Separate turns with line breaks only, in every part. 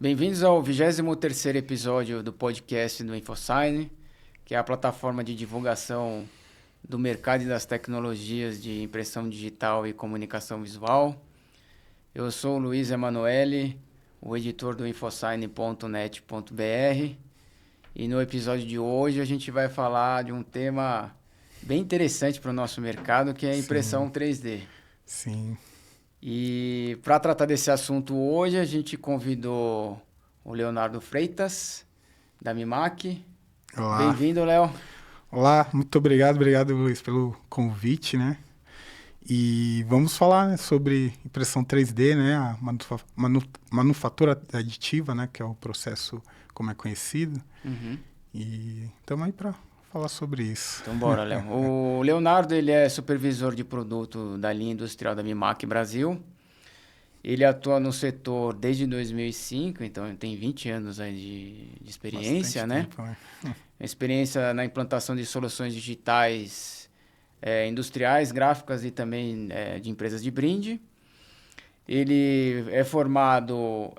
Bem-vindos ao 23º episódio do podcast do InfoSign, que é a plataforma de divulgação do mercado e das tecnologias de impressão digital e comunicação visual. Eu sou o Luiz Emanuele, o editor do infosign.net.br, e no episódio de hoje a gente vai falar de um tema bem interessante para o nosso mercado, que é a impressão 3D.
Sim.
E para tratar desse assunto hoje, a gente convidou o Leonardo Freitas, da Mimac.
Olá.
Bem-vindo, Léo.
Olá, muito obrigado, Luiz, pelo convite, né? E vamos falar, né, sobre impressão 3D, né? A manufatura aditiva, né? Que é o processo como é conhecido.
Uhum.
E estamos aí para falar sobre isso.
Então, bora, Léo. O Leonardo, ele é supervisor de produto da linha industrial da Mimac Brasil. Ele atua no setor desde 2005, então ele tem 20 anos aí de experiência,
Bastante
né?
tempo, né?
Experiência na implantação de soluções digitais industriais, gráficas e também de empresas de brinde. Ele é formado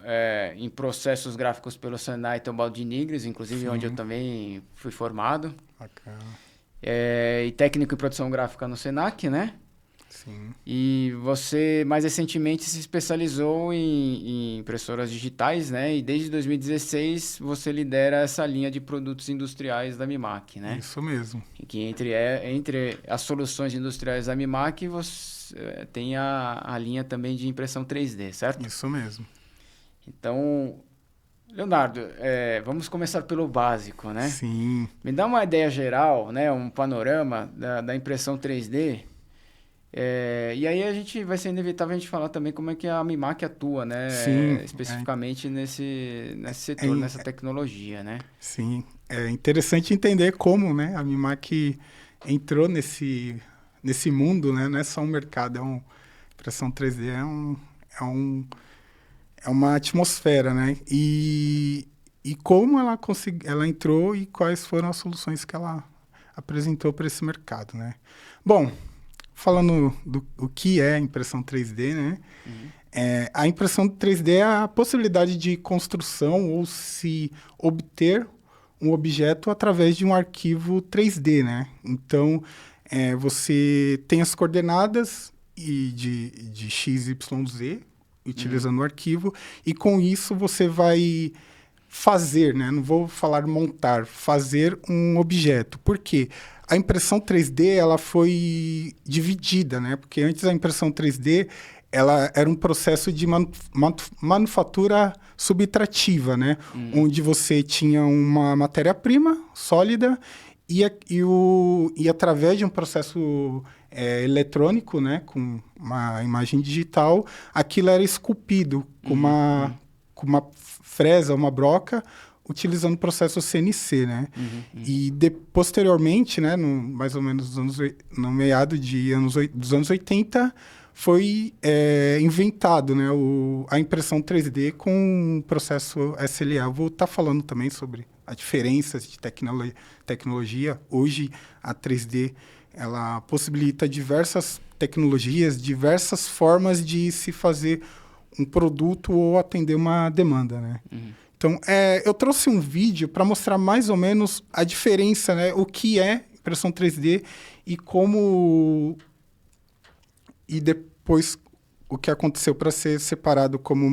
em processos gráficos pelo Senai Teobaldo Nigres, inclusive
Sim.
onde eu também fui formado.
Bacana.
E técnico em produção gráfica no Senac, né?
Sim.
E você, mais recentemente, se especializou em impressoras digitais, né? E desde 2016 você lidera essa linha de produtos industriais da Mimac, né?
Isso mesmo.
Que entre as soluções industriais da Mimac, você tem a linha também de impressão 3D, certo?
Isso mesmo.
Então, Leonardo, vamos começar pelo básico, né?
Sim.
Me dá uma ideia geral, né? Um panorama da impressão 3D. E aí vai ser inevitável a gente falar também como é que a Mimac atua, né?
Sim,
Especificamente nesse setor, nessa tecnologia, né?
Sim, é interessante entender como, né, a Mimac entrou nesse mundo, né? Não é só um mercado, impressão 3D é uma atmosfera, né? E como ela entrou e quais foram as soluções que ela apresentou para esse mercado, né? Bom, falando do que é impressão 3D, né?
Uhum.
A impressão 3D é a possibilidade de construção ou se obter um objeto através de um arquivo 3D, né? Então, você tem as coordenadas de x, y, z, utilizando o arquivo, e com isso você vai fazer, né? Não vou falar montar, fazer um objeto. Por quê? A impressão 3D ela foi dividida, né? Porque antes a impressão 3D ela era um processo de manufatura subtrativa, né? Onde você tinha uma matéria-prima sólida e através de um processo eletrônico, né? Com uma imagem digital, aquilo era esculpido com uma fresa, uma broca, utilizando o processo CNC, né? E posteriormente, né, mais ou menos no meado dos anos 80, foi inventado, né, a impressão 3D com o processo SLA. Eu vou estar falando também sobre a diferença de tecnologia. Hoje, a 3D ela possibilita diversas tecnologias, diversas formas de se fazer um produto ou atender uma demanda, né? Então, eu trouxe um vídeo para mostrar mais ou menos a diferença, né? O que é impressão 3D e como... E depois o que aconteceu para ser separado como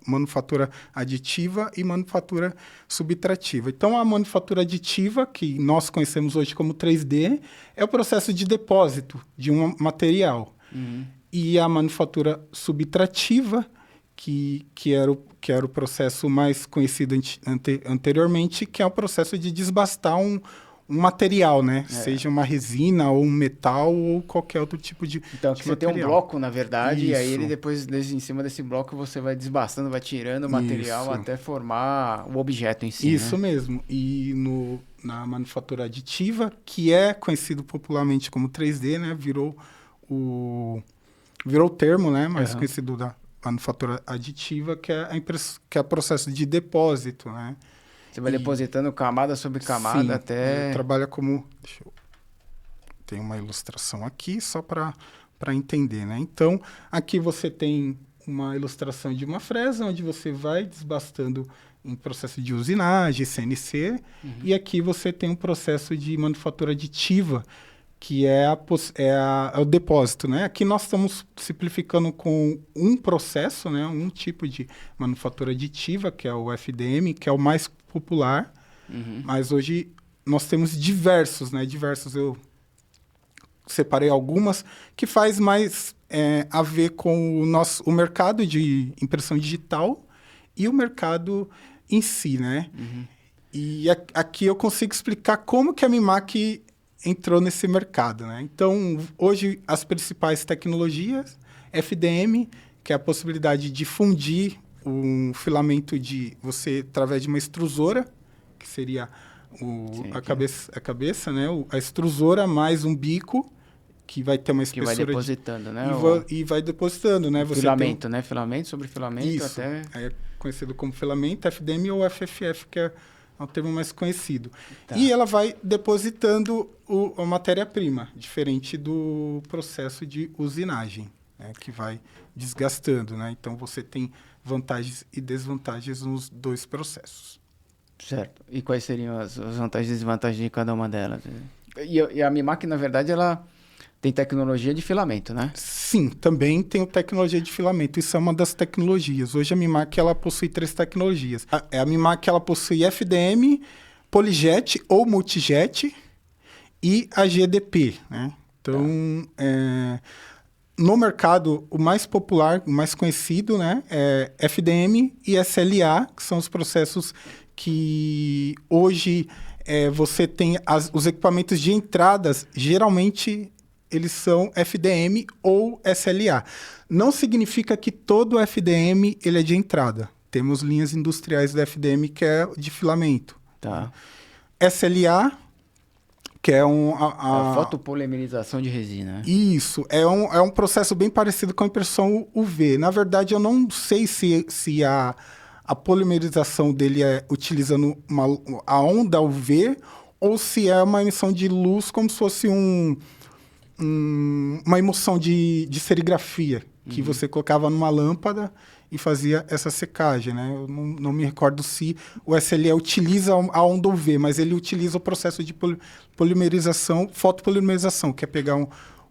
manufatura aditiva e manufatura subtrativa. Então, a manufatura aditiva, que nós conhecemos hoje como 3D, é o processo de depósito de um material. E a manufatura subtrativa, que era o processo mais conhecido anteriormente, que é o processo de desbastar um material, né? Seja uma resina, ou um metal, ou qualquer outro tipo de
Então,
de
você tem um
material.
bloco, na verdade,
Isso.
e aí ele depois, em cima desse bloco, você vai desbastando, vai tirando o material
Isso.
até formar o objeto em si,
Isso
né?
mesmo. E na manufatura aditiva, que é conhecido popularmente como 3D, né? Virou o termo, né? Mais conhecido da manufatura aditiva, que é o processo de depósito, né?
Você vai depositando camada sobre camada
Sim,
até...
trabalha como... Tem uma ilustração aqui só para entender, né? Então, aqui você tem uma ilustração de uma fresa, onde você vai desbastando em processo de usinagem, CNC, e aqui você tem um processo de manufatura aditiva, que é o depósito, né? Aqui nós estamos simplificando com um processo, né? Um tipo de manufatura aditiva, que é o FDM, que é o mais popular, mas hoje nós temos diversos, né? Eu separei algumas que faz mais a ver com o mercado de impressão digital e o mercado em si, né? E aqui eu consigo explicar como que a Mimac entrou nesse mercado, né? Então, hoje, as principais tecnologias, FDM, que é a possibilidade de fundir um filamento através de uma extrusora, que seria a cabeça, né? A extrusora mais um bico, que vai ter uma espessura...
Que vai depositando, né?
E vai depositando, né?
Filamento, né? Filamento sobre filamento.
Isso, é conhecido como filamento, FDM ou FFF, que é o termo mais conhecido. Tá. E ela vai depositando a matéria-prima, diferente do processo de usinagem, né? Que vai desgastando, né? Então, você tem vantagens e desvantagens nos dois processos.
Certo. E quais seriam as vantagens e desvantagens de cada uma delas? E a Mimac, na verdade, ela tem tecnologia de filamento, né?
Sim, também tem tecnologia de filamento. Isso é uma das tecnologias. Hoje a Mimac ela possui 3 tecnologias. A Mimac ela possui FDM, Polyjet ou Multijet e a GDP, né? Então, no mercado, o mais popular, o mais conhecido, né, é FDM e SLA, que são os processos que hoje você tem os equipamentos de entradas, geralmente eles são FDM ou SLA. Não significa que todo FDM ele é de entrada. Temos linhas industriais do FDM que é de filamento.
Tá.
SLA, que é
a fotopolimerização de resina.
Isso. É um processo bem parecido com a impressão UV. Na verdade, eu não sei se a polimerização dele é utilizando a onda UV ou se é uma emissão de luz como se fosse uma emulsão de serigrafia, que você colocava numa lâmpada e fazia essa secagem, né? Eu não me recordo se o SLE utiliza a onda UV, mas ele utiliza o processo de polimerização, fotopolimerização, que é pegar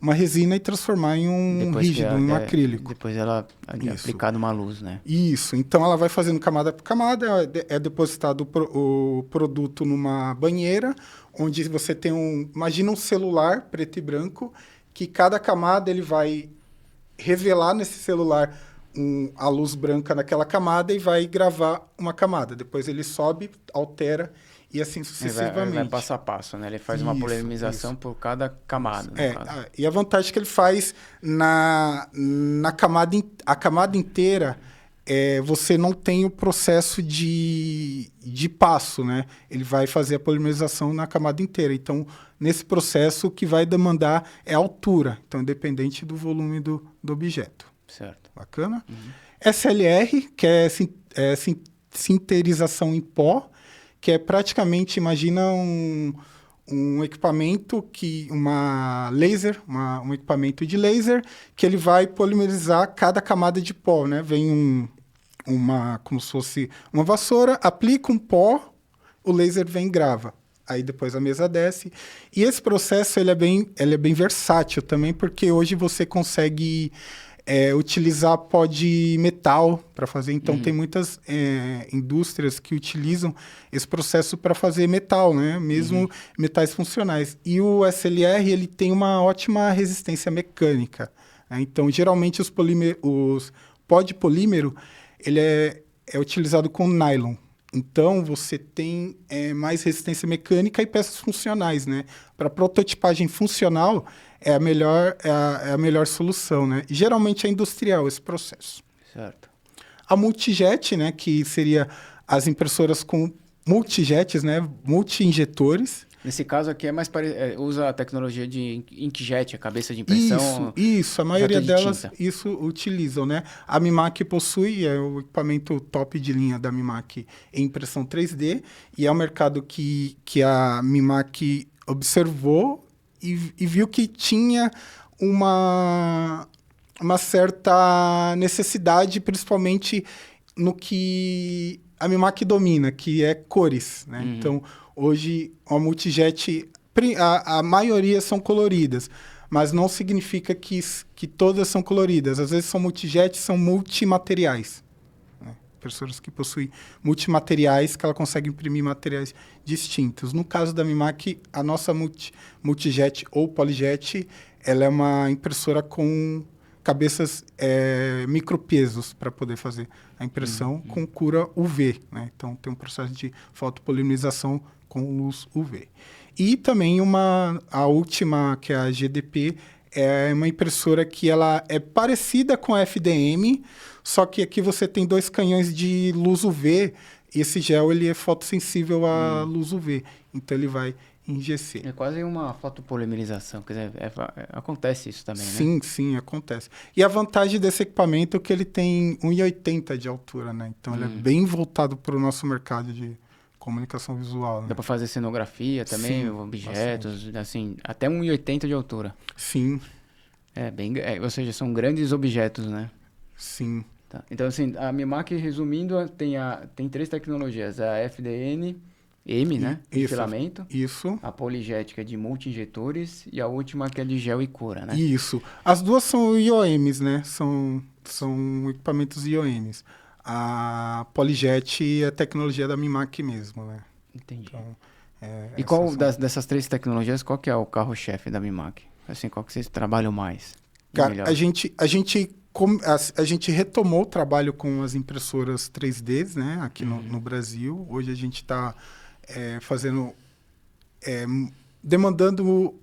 uma resina e transformar em rígido, em um acrílico.
Depois ela é aplicada uma luz, né?
Isso. Então, ela vai fazendo camada por camada, é depositado o produto numa banheira, onde você tem imagina um celular preto e branco, que cada camada ele vai revelar nesse celular a luz branca naquela camada e vai gravar uma camada. Depois ele sobe, altera e assim sucessivamente.
Vai passo a passo, né? Ele faz uma polimerização por cada camada.
E a vantagem que ele faz na camada, a camada inteira, você não tem o processo de passo, né? Ele vai fazer a polimerização na camada inteira. Então, nesse processo, o que vai demandar é a altura. Então, independente do volume do objeto.
Certo.
Bacana? SLR, que é sinterização em pó, que é praticamente, imagina um equipamento um equipamento de laser, que ele vai polimerizar cada camada de pó, né? Vem como se fosse uma vassoura, aplica um pó, o laser vem e grava. Aí depois a mesa desce. E esse processo ele é bem versátil também, porque hoje você consegue utilizar pó de metal para fazer. Então, tem muitas indústrias que utilizam esse processo para fazer metal, né? Mesmo metais funcionais. E o SLR ele tem uma ótima resistência mecânica, né? Então, geralmente, os pó de polímero ele é utilizado com nylon. Então, você tem mais resistência mecânica e peças funcionais, né? Para prototipagem funcional, é a melhor solução, né? Geralmente é industrial esse processo.
Certo.
A multijet, né? Que seria as impressoras com multijets, né? Multi-injetores.
Nesse caso aqui usa a tecnologia de inkjet, a cabeça de impressão.
Isso. A maioria delas isso utilizam, né? A Mimac possui o equipamento top de linha da Mimac em impressão 3D e é um mercado que a Mimac observou e viu que tinha uma uma certa necessidade, principalmente no que a Mimac domina, que é cores, né? Então, hoje, a multijet, a maioria são coloridas, mas não significa que todas são coloridas. Às vezes são multijet, são multimateriais. Impressoras que possuem multimateriais, que ela consegue imprimir materiais distintos. No caso da Mimac, a nossa multijet ou polyjet, ela é uma impressora com cabeças micropesos para poder fazer a impressão com cura UV, né? Então, tem um processo de fotopolimerização com luz UV. E também a última, que é a GDP, é uma impressora que ela é parecida com a FDM, só que aqui você tem 2 canhões de luz UV, e esse gel ele é fotossensível à luz UV, então ele vai enrijecer.
É quase uma fotopolimerização, quer dizer, acontece isso também, né?
Sim, sim, acontece. E a vantagem desse equipamento é que ele tem 1,80 de altura, né? Então ele é bem voltado para o nosso mercado de comunicação visual, né?
Dá para fazer cenografia também,
Sim,
objetos,
bastante.
assim, até 1,80 de altura.
Sim,
Ou seja, são grandes objetos, né?
sim.
Tá. Então, assim, a Mimac, resumindo, tem 3 tecnologias. A FDN M, né? De
Isso,
filamento.
isso.
A poligética de multi-injetores. E a última que é de gel e cura, né?
Isso. As duas são IOMs, né? São equipamentos IOMs. A Polyjet é a tecnologia da Mimac mesmo, né?
Entendi.
Então,
E qual dessas 3 tecnologias, qual que é o carro-chefe da Mimac? Assim, qual que vocês trabalham mais?
Cara,
Melhor?
a gente retomou o trabalho com as impressoras 3D, né? Aqui no Brasil. Hoje a gente está demandando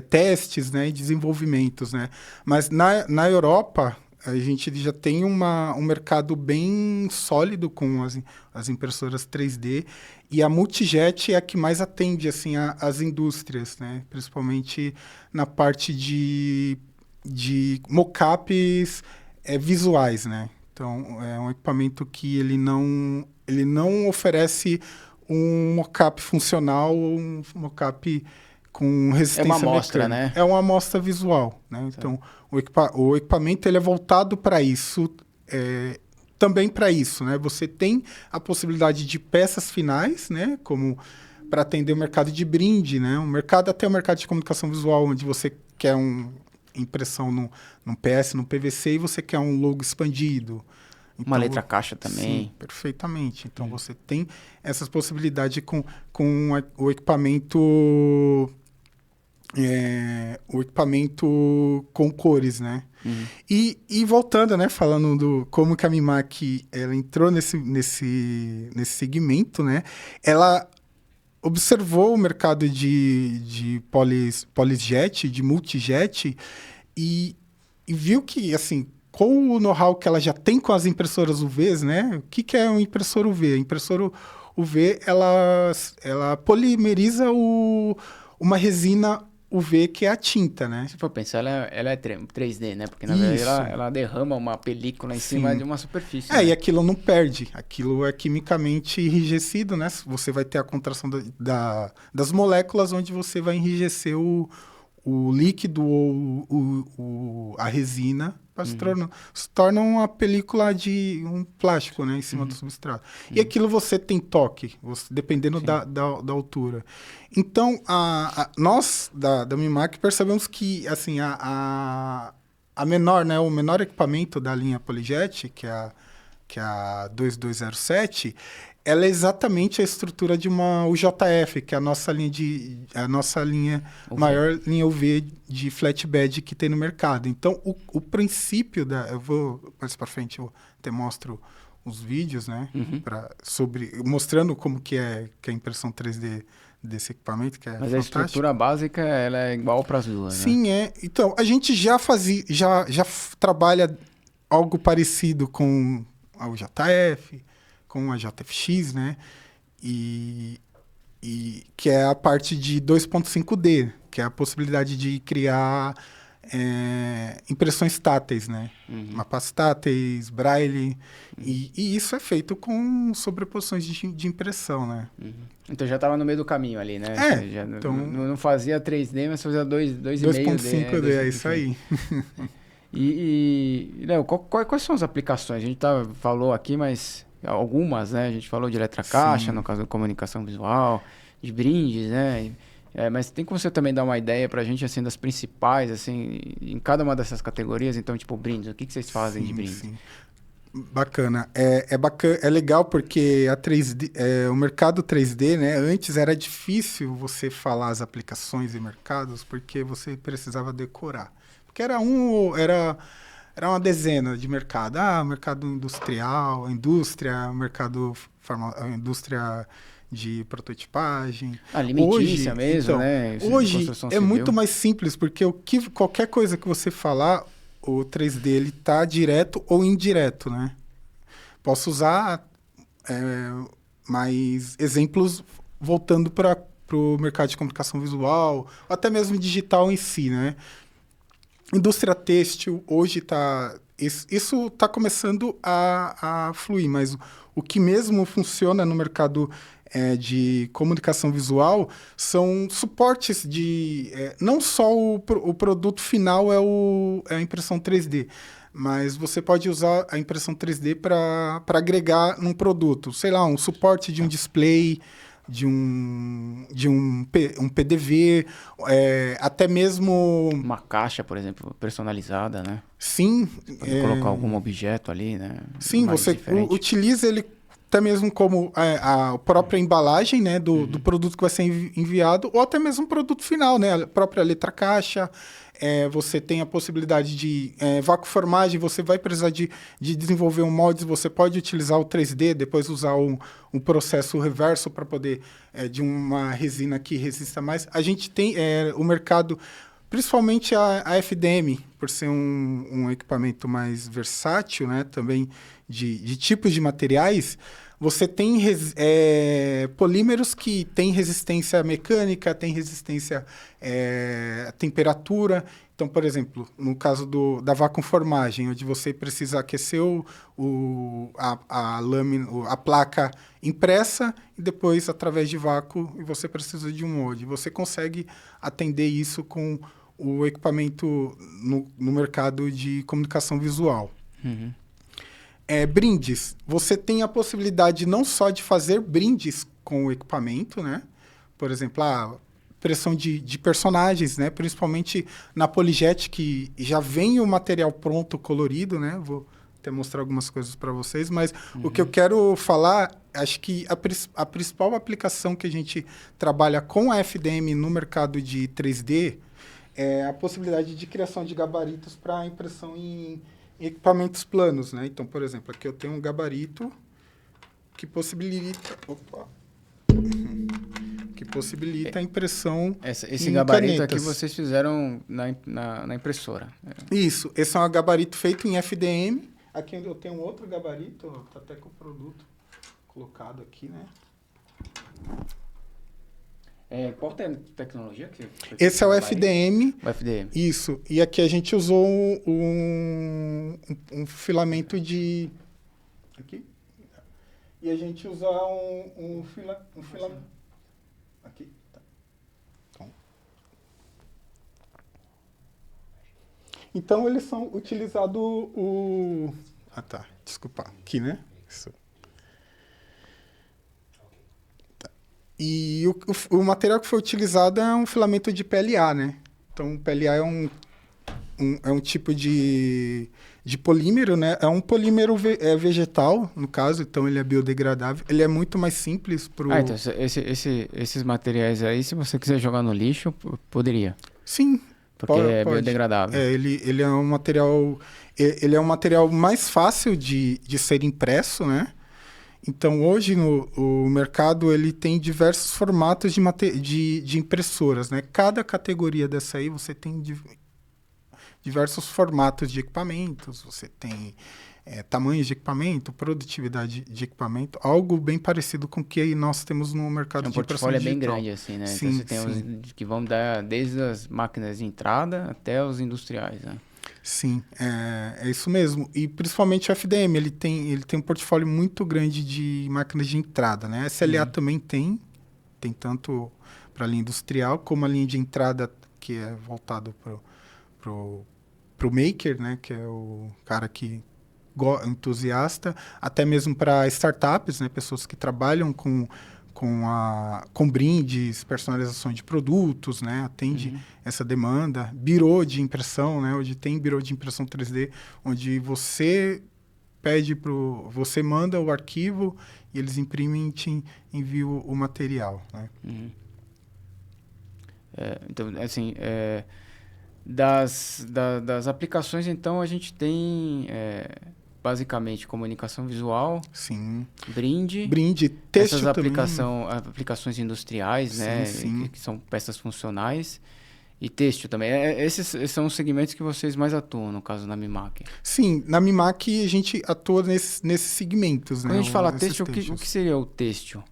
testes, né, e desenvolvimentos, né? Mas na Europa a gente já tem um mercado bem sólido com as impressoras 3D e a Multijet é a que mais atende assim as indústrias, né? Principalmente na parte de mockups visuais, né? Então é um equipamento que ele não oferece um mockup funcional ou um mockup com resistência
amostra,
mecânica.
né?
É uma amostra visual, né? Então, o equipamento ele é voltado para isso, também para isso, né? Você tem a possibilidade de peças finais, né? Como para atender o mercado de brinde, né? Até o mercado de comunicação visual, onde você quer impressão num PS, num PVC, e você quer um logo expandido. Então,
Uma letra caixa também.
Sim, perfeitamente. Então, você tem essas possibilidades com o equipamento com cores, né? E voltando, né? Falando como que a Mimac ela entrou nesse segmento, né? Ela observou o mercado de polyjet, de multijet, e viu que, assim, com o know-how que ela já tem com as impressoras UVs, né? O que é uma impressora UV? A impressora UV, ela polimeriza uma resina UV, que é a tinta, né?
Se for pensar, ela é 3D, né? Porque, na verdade, ela derrama uma película em cima de uma superfície.
E aquilo não perde. Aquilo é quimicamente enrijecido, né? Você vai ter a contração das moléculas, onde você vai enrijecer o líquido ou a resina, se torna uma película de um plástico, né, em cima do substrato. E aquilo você tem toque, dependendo da altura. Então, nós, da Mimac, percebemos que assim, a menor, né, o menor equipamento da linha Polyjet, que é a 2207, ela é exatamente a estrutura de uma UJF, que é a nossa linha maior linha UV de flatbed que tem no mercado. Então, o princípio eu vou mais para frente, eu até mostro os vídeos, né, mostrando como que é a impressão 3D desse equipamento, que é
Mas
fantástico.
a estrutura básica, ela é igual para as duas,
Sim,
né?
Então, a gente já trabalha algo parecido com a UJF, com a JFX, né? E que é a parte de 2.5D, que é a possibilidade de criar impressões táteis, né? Mapas táteis, braille, e isso é feito com sobreposições de impressão, né?
Então já estava no meio do caminho ali, né? Já
então,
não fazia 3D, mas fazia 2,5D.
2.5D, é isso aí.
Léo, quais são as aplicações? A gente falou aqui, mas algumas, né? A gente falou de eletrocaixa, no caso da comunicação visual, de brindes, né? Mas tem como você também dar uma ideia pra gente, assim, das principais, assim, em cada uma dessas categorias? Então, tipo, brindes, o que vocês fazem de brindes?
Sim. Bacana. Bacana. É legal porque a 3D, o mercado 3D, né? Antes era difícil você falar as aplicações e mercados porque você precisava decorar. Porque era uma dezena de mercado. Mercado industrial, a indústria de prototipagem.
Alimentícia mesmo, né?
Hoje
Construção
é
civil.
muito mais simples, porque qualquer coisa que você falar, o 3D ele tá direto ou indireto, né? Posso usar mais exemplos voltando para o mercado de comunicação visual, ou até mesmo digital em si, né? Indústria têxtil, hoje está... Isso está começando a fluir, mas o que mesmo funciona no mercado de comunicação visual são suportes de... não só o produto final é a impressão 3D, mas você pode usar a impressão 3D para agregar num produto. Sei lá, um suporte de um display, de um PDV, até mesmo...
Uma caixa, por exemplo, personalizada, né?
Sim.
Pode colocar algum objeto ali, né?
Sim,
Mais
você
diferente.
utiliza ele até mesmo como a própria embalagem, né, do produto que vai ser enviado, ou até mesmo o produto final, né, a própria letra caixa. Você tem a possibilidade de vacuformagem, você vai precisar de desenvolver um molde, você pode utilizar o 3D, depois usar um processo reverso para poder, de uma resina que resista mais. A gente tem o mercado, principalmente a FDM, por ser um equipamento mais versátil, né, também de tipos de materiais. Você tem polímeros que têm resistência mecânica, têm resistência à temperatura. Então, por exemplo, no caso da vacuumformagem, onde você precisa aquecer a lâmina, a placa impressa e depois, através de vácuo, e você precisa de um molde. Você consegue atender isso com o equipamento no mercado de comunicação visual.
Uhum.
Brindes. Você tem a possibilidade não só de fazer brindes com o equipamento, né? Por exemplo, impressão de personagens, né? Principalmente na Polyjet, que já vem o material pronto, colorido, né? Vou até mostrar algumas coisas para vocês, mas o que eu quero falar, acho que a principal aplicação que a gente trabalha com a FDM no mercado de 3D é a possibilidade de criação de gabaritos para impressão em equipamentos planos, né? Então, por exemplo, aqui eu tenho um gabarito que possibilita... que possibilita a impressão
Esse
em
gabarito
canetas.
aqui vocês fizeram na impressora.
Isso. Esse é um gabarito feito em FDM. Aqui eu tenho outro gabarito, tá até com o produto colocado aqui, né?
Qual tecnologia que foi?
Esse é o FDM.
O FDM.
Isso. E aqui a gente usou um filamento de... Aqui. E a gente usa um filamento... Aqui. Tá. Então, eles são utilizados tá. Desculpa. Aqui, né? Isso. E o material que foi utilizado é um filamento de PLA, né? Então, PLA é um tipo de polímero, né? É um polímero vegetal, no caso, então ele é biodegradável. Ele é muito mais simples para
então esses materiais aí, se você quiser jogar no lixo, poderia.
Sim.
Porque é biodegradável.
Ele é um material... Ele é um material mais fácil de ser impresso, né? Então, hoje, o mercado ele tem diversos formatos de impressoras, né? Cada categoria dessa aí, você tem diversos formatos de equipamentos, você tem tamanhos de equipamento, produtividade de equipamento, algo bem parecido com o que nós temos no mercado de impressão digital.
O portfólio é bem grande, assim, né?
Sim,
então, você tem os que vão dar desde as máquinas de entrada até os industriais, né?
Sim, é isso mesmo. E principalmente o FDM, ele tem um portfólio muito grande de máquinas de entrada, né? A SLA também tem tanto para a linha industrial como a linha de entrada que é voltado para o maker, né, que é o cara que entusiasta, até mesmo para startups, né, pessoas que trabalham com brindes, personalização de produtos, né, atende essa demanda. Birô de impressão, né, hoje tem birô de impressão 3D, onde você você manda o arquivo e eles imprimem e te enviam o material, né.
Então, assim, das aplicações, então, a gente tem basicamente comunicação visual,
Sim.
brinde,
têxtil
essas
também.
aplicações industriais, né,
Sim.
que são peças funcionais, e têxtil também. Esses são os segmentos que vocês mais atuam, no caso, na Mimac.
Sim, na Mimac a gente atua nesses segmentos, né?
Quando a gente fala têxtil, o que seria o têxtil?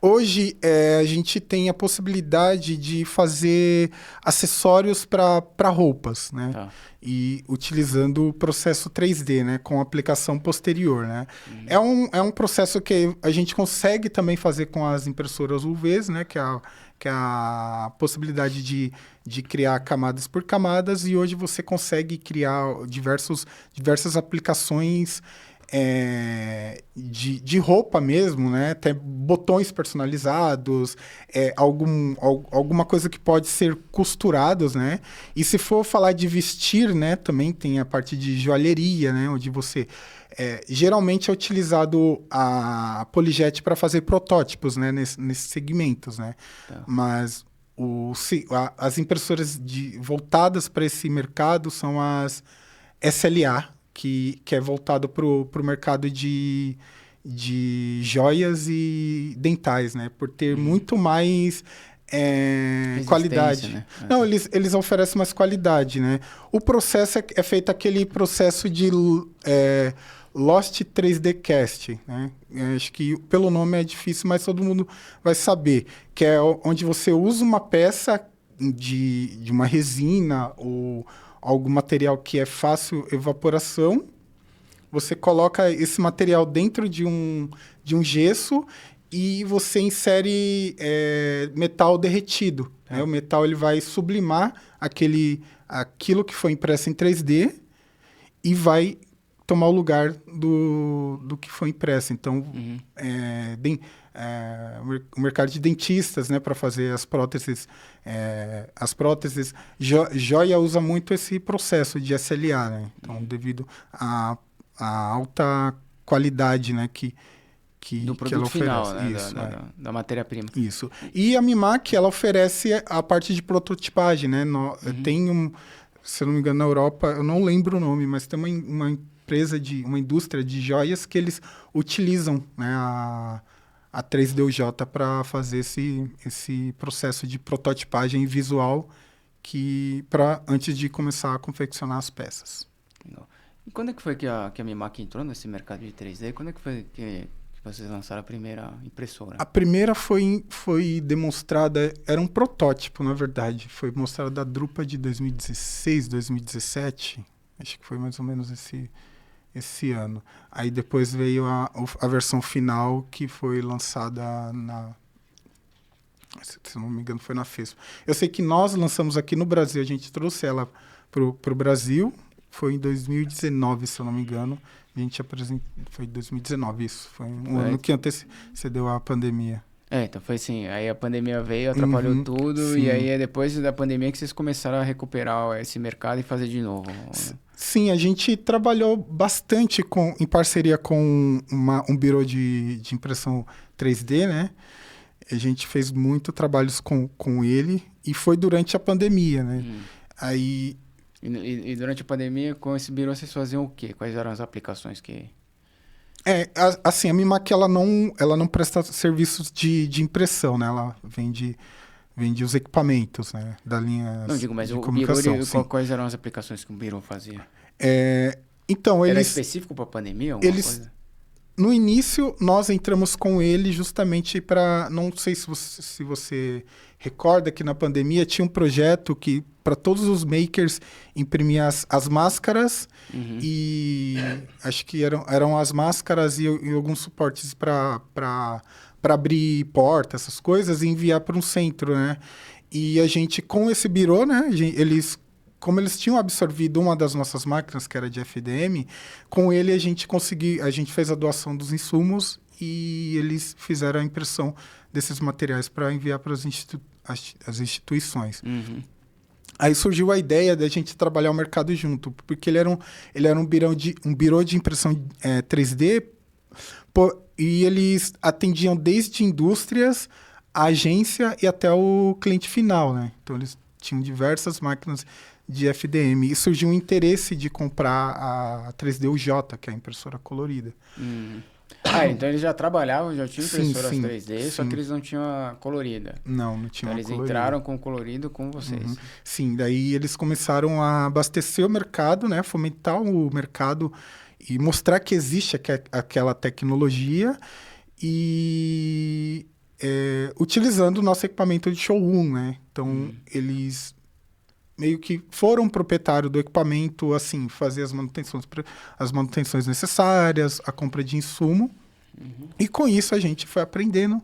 Hoje, a gente tem a possibilidade de fazer acessórios para roupas, né?
Tá.
E utilizando o processo 3D, né? Com aplicação posterior, né? É um processo que a gente consegue também fazer com as impressoras UVs, né? Que é a possibilidade de criar camadas por camadas. E hoje você consegue criar diversas aplicações de roupa mesmo, né? Até botões personalizados, alguma coisa que pode ser costurados, né? E se for falar de vestir, né? Também tem a parte de joalheria, né? Onde você... geralmente é utilizado a Polijete para fazer protótipos, né? Nesses segmentos, né?
Tá.
Mas as impressoras voltadas para esse mercado são as SLA, que é voltado para o mercado de joias e dentais, né? Por ter muito mais qualidade.
Né?
Não, eles oferecem mais qualidade, né? O processo é feito aquele processo de Lost 3D Cast, né? Acho que pelo nome é difícil, mas todo mundo vai saber. Que é onde você usa uma peça de uma resina ou algum material que é fácil evaporação, você coloca esse material dentro de um gesso e você insere metal derretido. Né? O metal ele vai sublimar aquilo que foi impresso em 3D e vai tomar o lugar do que foi impresso. Então, o mercado de dentistas, né, para fazer as próteses. Joia usa muito esse processo de SLA, né? Então, devido à alta qualidade, né,
do produto
ela
final,
oferece.
né?
Isso,
da matéria-prima.
Isso. E a Mimac, ela oferece a parte de prototipagem, né? Tem se eu não me engano, na Europa, eu não lembro o nome, mas tem uma empresa uma indústria de joias que eles utilizam, né, a 3DUJ para fazer esse processo de prototipagem visual antes de começar a confeccionar as peças.
Legal. E quando é que foi que a Mimac entrou nesse mercado de 3D? Quando é que foi que vocês lançaram a primeira impressora? A
primeira foi demonstrada, era um protótipo, na verdade. Foi mostrada a Drupa de 2016, 2017. Acho que foi mais ou menos esse ano. Aí depois veio a versão final, que foi lançada se não me engano, foi na FESPA. Eu sei que nós lançamos aqui no Brasil, a gente trouxe ela pro Brasil, foi em 2019, se eu não me engano. A gente apresentou, foi em 2019 isso, foi um ano que antecedeu a pandemia.
Então foi assim, aí a pandemia veio, atrapalhou tudo,
sim.
E aí é depois da pandemia que vocês começaram a recuperar esse mercado e fazer de novo.
Sim, a gente trabalhou bastante em parceria com um birô de impressão 3D, né? A gente fez muito trabalhos com ele e foi durante a pandemia, né? Aí...
E durante a pandemia, com esse birô, vocês faziam o quê? Quais eram as aplicações que...
assim, a Mimac, ela não presta serviços de impressão, né? Ela vende os equipamentos, né? Da linha
Não, digo, mas
de
o
comunicação.
Birô, quais eram as aplicações que o Birô fazia?
Então,
Era específico para a pandemia? Coisa?
No início, nós entramos com ele justamente para... Não sei se você recorda que na pandemia tinha um projeto que, para todos os makers, imprimir as máscaras e acho que eram as máscaras e alguns suportes para abrir porta, essas coisas, e enviar para um centro, né? E a gente, com esse birô, né? Eles como eles tinham absorvido uma das nossas máquinas, que era de FDM, com ele a gente fez a doação dos insumos e eles fizeram a impressão desses materiais para enviar para as instituições.
Uhum.
Aí surgiu a ideia da gente trabalhar o mercado junto, porque ele era um birô de impressão 3D, e eles atendiam desde indústrias, a agência e até o cliente final, né? Então, eles tinham diversas máquinas de FDM. E surgiu um interesse de comprar a 3D UJ, que é a impressora colorida.
Então eles já trabalhavam, já tinham impressoras
Sim,
3D, só que eles não tinham a colorida.
Não
Então
tinham a
eles
colorida.
entraram com o colorido com vocês.
Uhum. Sim, daí eles começaram a abastecer o mercado, né? Fomentar o mercado e mostrar que existe aquela tecnologia e utilizando o nosso equipamento de showroom, né? Então, eles meio que foram proprietário do equipamento, assim, fazer as manutenções necessárias, a compra de insumo. E com isso a gente foi aprendendo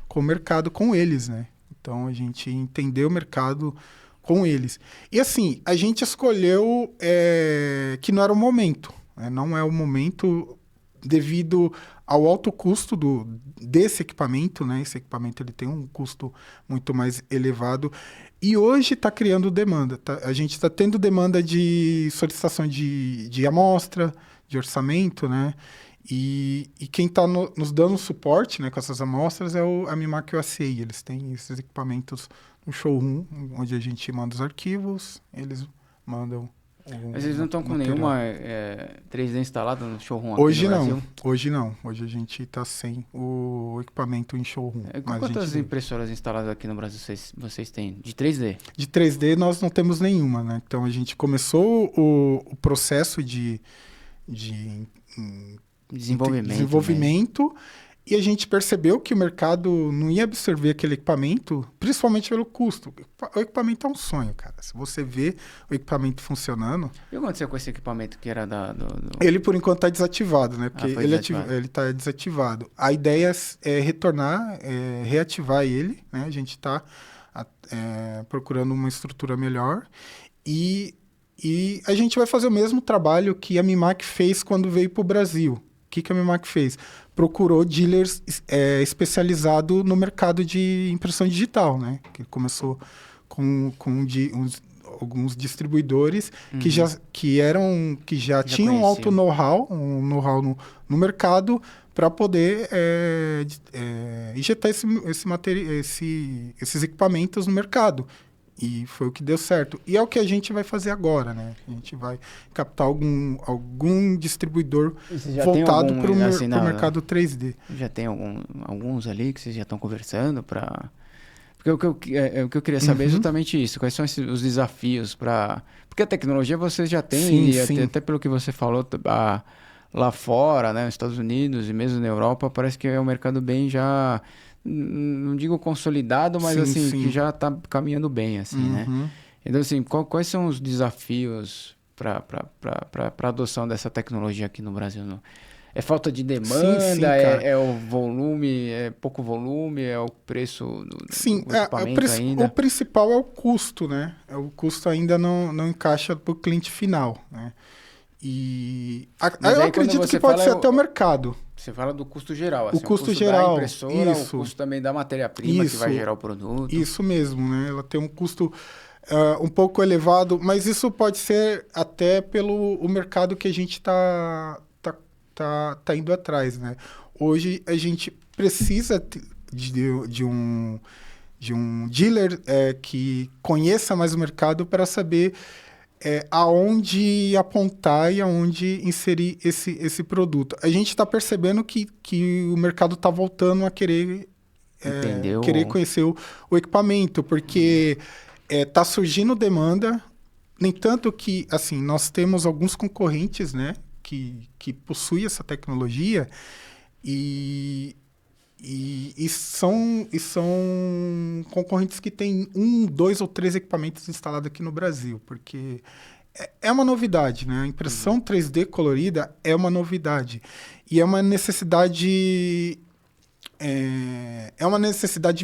com o mercado com eles, né? Então, a gente entendeu o mercado com eles. E assim, a gente escolheu que não era o momento, né? Não é o momento devido ao alto custo desse equipamento, né? Esse equipamento ele tem um custo muito mais elevado. E hoje está criando demanda. A gente está tendo demanda de solicitação de amostra, de orçamento, né? E quem está nos dando suporte, né, com essas amostras é a Mimac USA. Eles têm esses equipamentos no showroom, onde a gente manda os arquivos, eles mandam.
Mas eles não estão com nenhuma 3D instalada no showroom aqui
Hoje
no
não,
Brasil?
hoje não. Hoje a gente está sem o equipamento em showroom.
Quantas impressoras instaladas aqui no Brasil vocês têm? De 3D?
De 3D nós não temos nenhuma, né? Então a gente começou o processo de desenvolvimento e a gente percebeu que o mercado não ia absorver aquele equipamento, principalmente pelo custo. O equipamento é um sonho, cara. Se você vê o equipamento funcionando...
E o que aconteceu com esse equipamento que era
Ele, por enquanto, está desativado, né? Porque ele está desativado. A ideia é retornar, reativar ele, né? A gente está procurando uma estrutura melhor e a gente vai fazer o mesmo trabalho que a Mimac fez quando veio para o Brasil. O que a Mimac fez? Procurou dealers especializados no mercado de impressão digital, né? Que começou com alguns distribuidores que já tinham alto know-how, no mercado para poder injetar esses equipamentos no mercado. E foi o que deu certo. E é o que a gente vai fazer agora, né? A gente vai captar algum distribuidor voltado para o mercado 3D.
Já tem alguns ali que vocês já estão conversando para... Porque o que eu queria saber é exatamente isso. Quais são os desafios para... Porque a tecnologia vocês já têm, até pelo que você falou, lá fora, né? Nos Estados Unidos e mesmo na Europa, parece que é um mercado bem já... Não digo consolidado, mas que já está caminhando bem, assim, né? Então, assim, quais são os desafios para a adoção dessa tecnologia aqui no Brasil? É falta de demanda? É o volume? É pouco volume? É o preço do equipamento ainda?
O principal é o custo, né? O custo ainda não encaixa para o cliente final, né? E eu acredito que pode ser até o mercado.
Você fala do custo geral, assim,
o custo geral,
da impressora, o custo também da matéria-prima que vai gerar o produto.
Isso mesmo, né? Ela tem um custo um pouco elevado, mas isso pode ser até pelo o mercado que a gente tá indo atrás, né? Hoje a gente precisa de um dealer que conheça mais o mercado para saber aonde apontar e aonde inserir esse produto. A gente está percebendo que o mercado está voltando a querer conhecer o equipamento, porque está surgindo demanda, nem tanto que, assim, nós temos alguns concorrentes, né, que possuem essa tecnologia e são concorrentes que têm 1, 2 ou 3 equipamentos instalados aqui no Brasil, porque é uma novidade, né? A impressão 3D colorida é uma novidade. E é uma necessidade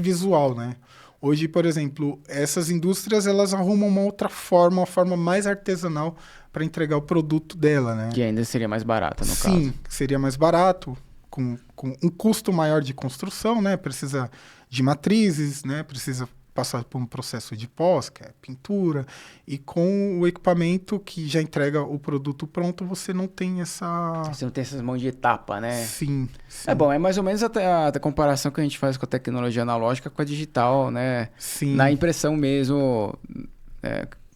visual, né? Hoje, por exemplo, essas indústrias, elas arrumam uma forma mais artesanal para entregar o produto dela, né?
Que ainda seria mais barata, no caso.
Sim, seria mais barato, com um custo maior de construção, né? Precisa de matrizes, né? Precisa passar por um processo de pós, que é pintura, e com o equipamento que já entrega o produto pronto, você não tem essa...
Você não tem essas mãos de etapa, né?
Sim.
É bom, é mais ou menos a comparação que a gente faz com a tecnologia analógica com a digital, né?
Sim.
Na impressão mesmo,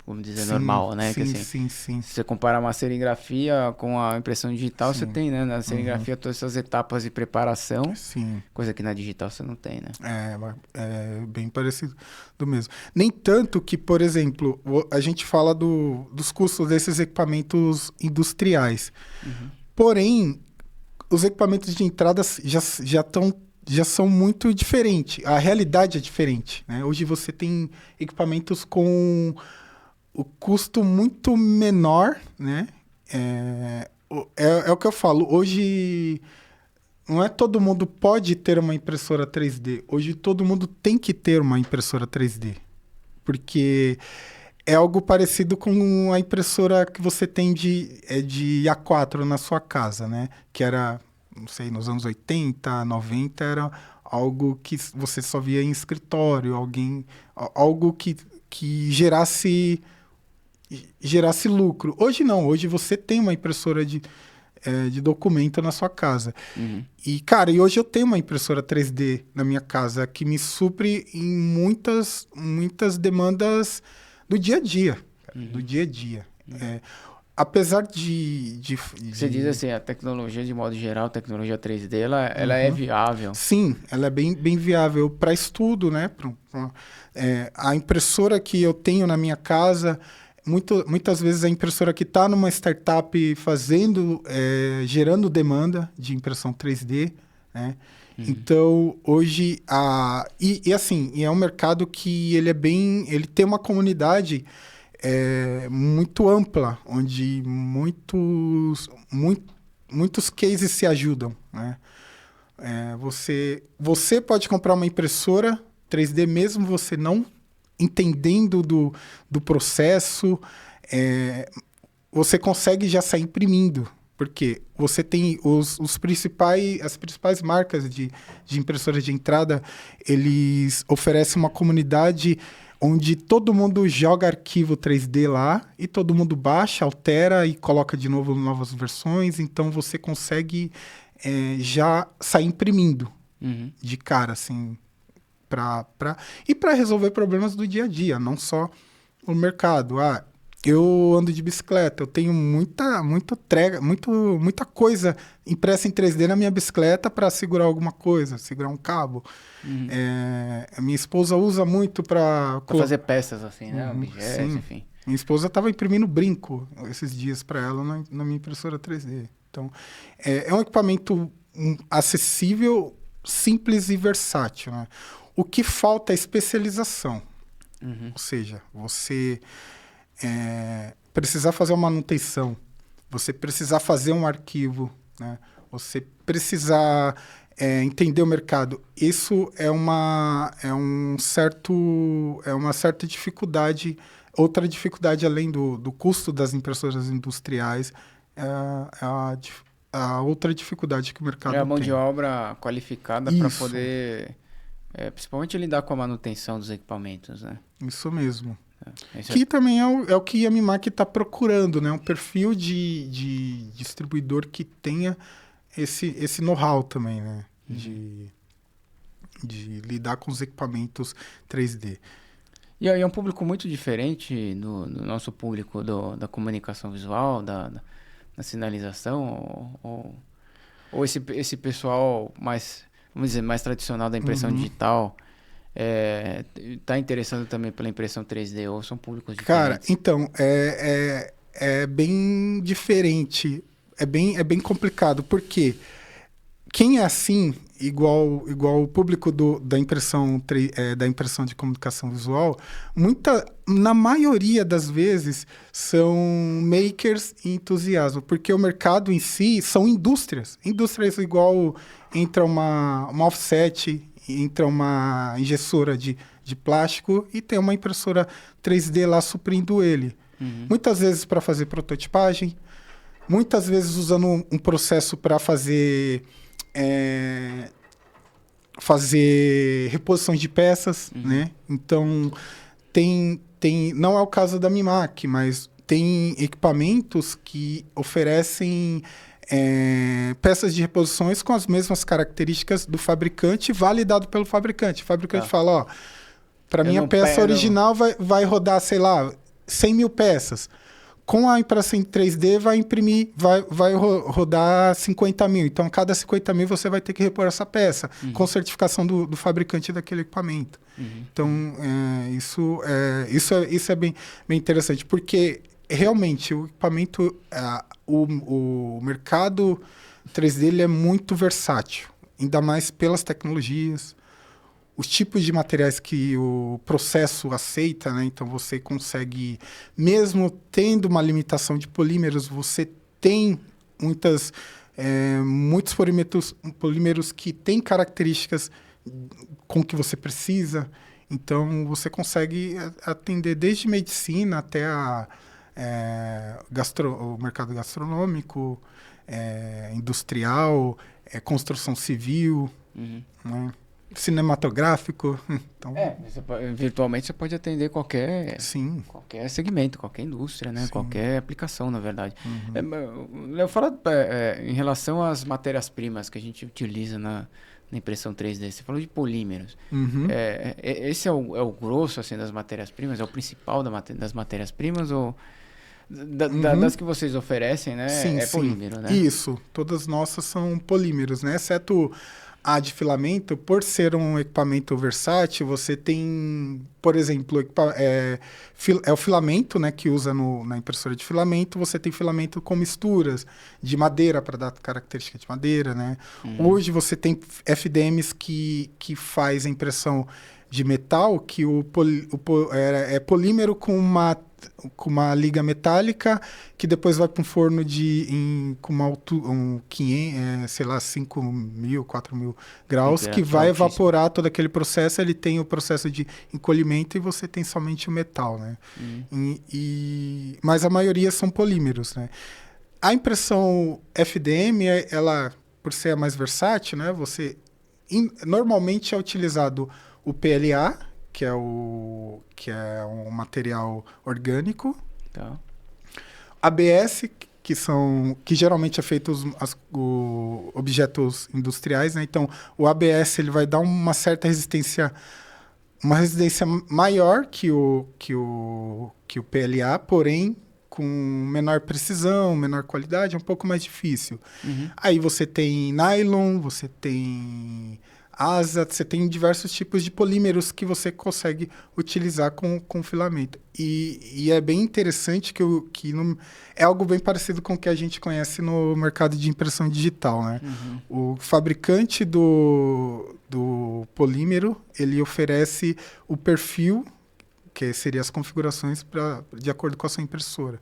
vamos dizer,
Sim,
normal, né?
Sim,
Que, assim,
sim.
se você comparar uma serigrafia com a impressão digital,
Sim.
você tem, né? Na serigrafia todas essas etapas de preparação,
Sim.
coisa que na digital você não tem, né?
É bem parecido do mesmo. Nem tanto que, por exemplo, a gente fala dos custos desses equipamentos industriais. Porém, os equipamentos de entrada já são muito diferentes. A realidade é diferente, né? Hoje você tem equipamentos com o custo muito menor, né? É o que eu falo. Hoje, não é todo mundo pode ter uma impressora 3D. Hoje, todo mundo tem que ter uma impressora 3D. Porque é algo parecido com a impressora que você tem de A4 na sua casa, né? Que era, não sei, nos anos 80, 90, era algo que você só via em escritório, algo que gerasse lucro. Hoje não, hoje você tem uma impressora de documento na sua casa. E, cara, hoje eu tenho uma impressora 3D na minha casa que me supre em muitas demandas do dia a dia. Do dia a dia. Apesar de...
Você diz assim, a tecnologia de modo geral, a tecnologia 3D, ela é viável.
Sim, ela é bem viável para estudo, né? A impressora que eu tenho na minha casa... Muitas vezes a impressora que está numa startup gerando demanda de impressão 3D, né? Então, hoje, é um mercado que ele tem uma comunidade muito ampla, onde muitos cases se ajudam, né? Você pode comprar uma impressora 3D mesmo você não entendendo do processo, você consegue já sair imprimindo, porque você tem as principais marcas de impressoras de entrada, eles oferecem uma comunidade onde todo mundo joga arquivo 3D lá e todo mundo baixa, altera e coloca de novo novas versões, então você consegue já sair imprimindo de cara, assim... E para resolver problemas do dia a dia, não só o mercado. Eu ando de bicicleta, eu tenho muita coisa impressa em 3D na minha bicicleta para segurar alguma coisa, segurar um cabo. A minha esposa usa muito para
fazer peças assim, né? Objetos, enfim.
Minha esposa estava imprimindo brinco esses dias para ela na minha impressora 3D. Então, é um equipamento acessível, simples e versátil, né? O que falta é especialização. Ou seja, você precisar fazer uma manutenção, você precisar fazer um arquivo, né? Você precisar entender o mercado. Isso é uma certa dificuldade. Outra dificuldade, além do custo das impressoras industriais, a outra dificuldade que o mercado tem.
É a mão de obra qualificada para poder... principalmente lidar com a manutenção dos equipamentos, né?
Isso mesmo. Que também é o que a Mimac está procurando, né? Um perfil de distribuidor que tenha esse know-how também, né? De lidar com os equipamentos 3D.
E é um público muito diferente do nosso público da comunicação visual, da sinalização, ou esse pessoal mais... vamos dizer, mais tradicional da impressão digital, está interessado também pela impressão 3D, ou são públicos diferentes?
Cara, então, é bem diferente, é bem complicado, porque quem é assim, igual o público da impressão de comunicação visual, na maioria das vezes são makers e entusiastas, porque o mercado em si são indústrias igual entra uma offset, entra uma injeçora de de plástico e tem uma impressora 3D lá suprindo ele. Muitas vezes para fazer prototipagem, muitas vezes usando um processo para fazer reposições de peças, né? Então, não é o caso da Mimac, mas tem equipamentos que oferecem peças de reposições com as mesmas características do fabricante, validado pelo fabricante. O fabricante fala, ó, para minha peça original vai rodar, sei lá, 100 mil peças. Com a impressão em 3D vai rodar 50 mil. Então, a cada 50 mil você vai ter que repor essa peça, com certificação do fabricante daquele equipamento. Então, isso é bem interessante, porque realmente o equipamento, o mercado 3D ele é muito versátil, ainda mais pelas tecnologias, os tipos de materiais que o processo aceita, né? Então, você consegue, mesmo tendo uma limitação de polímeros, você tem muitos polímeros que têm características com que você precisa. Então, você consegue atender desde medicina até o mercado gastronômico, industrial, construção civil, né? Cinematográfico. Então,
virtualmente você pode atender qualquer segmento, qualquer indústria, né?
Sim.
Qualquer aplicação, na verdade. Léo, fala em relação às matérias-primas que a gente utiliza na impressão 3D. Você falou de polímeros. Esse é o grosso assim, das matérias-primas? É o principal das matérias-primas? Ou das que vocês oferecem, né?
Sim,
polímero, né?
Isso. Todas nossas são polímeros, né? Exceto a de filamento, por ser um equipamento versátil, você tem, por exemplo, o filamento, né, que usa na impressora de filamento, você tem filamento com misturas de madeira para dar característica de madeira, né? Hoje você tem FDMs que faz a impressão de metal, que é polímero com uma liga metálica, que depois vai para um forno com uma altura, 5.000, 4.000 graus, que vai evaporar todo aquele processo. Ele tem o processo de encolhimento e você tem somente o metal, né? Mas a maioria são polímeros, né? A impressão FDM, ela, por ser a mais versátil, né? Normalmente é utilizado o PLA, que é um material orgânico.
Tá.
ABS, que geralmente é feito os objetos industriais, né? Então, o ABS ele vai dar uma certa resistência, uma resistência maior que o PLA, porém com menor precisão, menor qualidade, é um pouco mais difícil. Aí você tem nylon, você tem asa, você tem diversos tipos de polímeros que você consegue utilizar com filamento. E é bem interessante é algo bem parecido com o que a gente conhece no mercado de impressão digital, né? O fabricante do polímero, ele oferece o perfil, que seria as configurações de acordo com a sua impressora.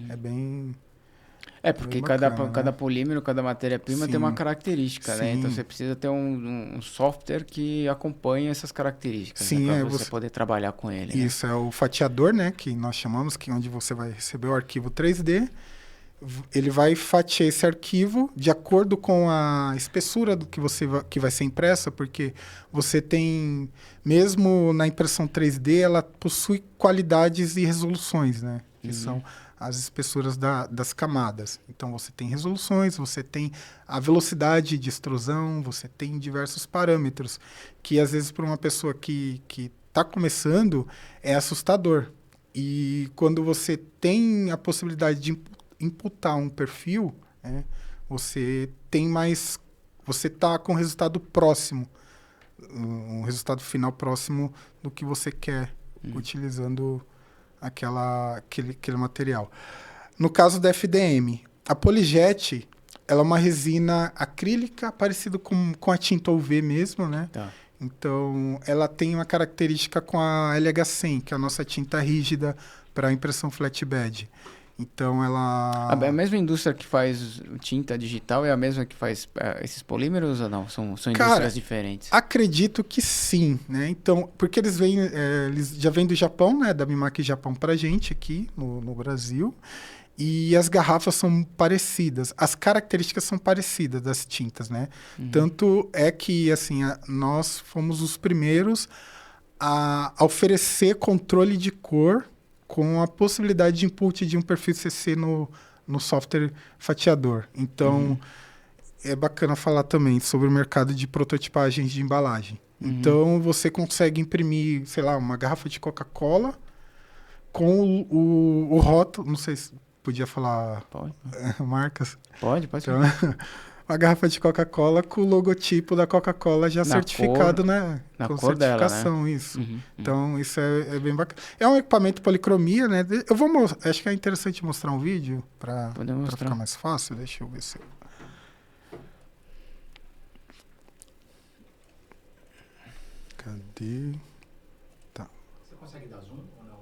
É bem...
porque cada polímero, cada matéria-prima tem uma característica, né? Então você precisa ter um software que acompanhe essas características, né? Para você poder trabalhar com ele.
Isso, né? É o fatiador, né? Que nós chamamos, que é onde você vai receber o arquivo 3D. Ele vai fatiar esse arquivo de acordo com a espessura do que vai ser impressa, porque você tem, mesmo na impressão 3D, ela possui qualidades e resoluções, né? Que são as espessuras das camadas. Então, você tem resoluções, você tem a velocidade de extrusão, você tem diversos parâmetros que, às vezes, para uma pessoa que está começando, é assustador. E quando você tem a possibilidade de imputar um perfil, né, você está com um resultado próximo, um resultado final próximo do que você quer, utilizando aquele material. No caso da FDM, a Polyjet, ela é uma resina acrílica, parecida com a tinta UV mesmo, né?
Tá.
Então, ela tem uma característica com a LH100, que é a nossa tinta rígida para impressão flatbed. Então, ela...
A mesma indústria que faz tinta digital é a mesma que faz esses polímeros ou não? São indústrias diferentes?
Acredito que sim, né? Então, porque eles já vêm do Japão, né? Da Mimaki Japão pra gente aqui no Brasil. E as garrafas são parecidas. As características são parecidas das tintas, né? Tanto é que, assim, nós fomos os primeiros a oferecer controle de cor com a possibilidade de input de um perfil CC no software fatiador. Então, é bacana falar também sobre o mercado de prototipagens de embalagem. Então, você consegue imprimir, sei lá, uma garrafa de Coca-Cola com o rótulo... Não sei se podia falar marcas.
Pode.
Então, uma garrafa de Coca-Cola com o logotipo da Coca-Cola já certificado, né?
Na
com
cor
certificação,
dela, né?
isso. Então, isso é bem bacana. É um equipamento policromia, né? Eu vou acho que é interessante mostrar um vídeo para ficar mais fácil. Deixa eu ver se... Cadê? Tá.
Você consegue dar zoom ou não?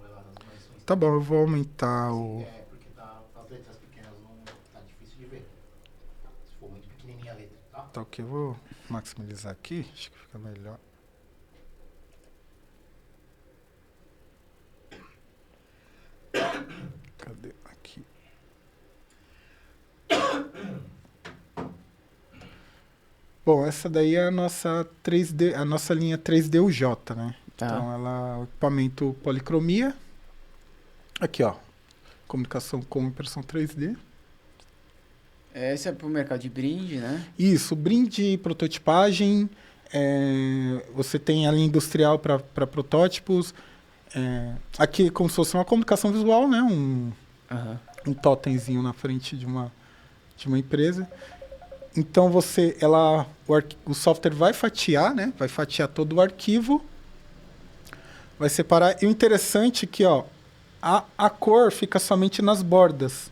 Tá bom, eu vou aumentar o...
porque as letras pequenas não tá difícil de ver. Se for muito pequenininha a letra, tá?
Tá ok, eu vou maximizar aqui, acho que fica melhor. Cadê? Aqui. Bom, essa daí é a nossa 3D, a nossa linha 3D UJ, né?
Tá.
Então ela é o equipamento policromia. Aqui, ó. Comunicação com impressão 3D.
Esse é para o mercado de brinde, né?
Isso, brinde, prototipagem. Você tem a linha industrial para protótipos. Aqui como se fosse uma comunicação visual, né? Um totemzinho na frente de uma empresa. Então o software vai fatiar, né? Vai fatiar todo o arquivo. Vai separar. E o interessante é que, ó, a cor fica somente nas bordas.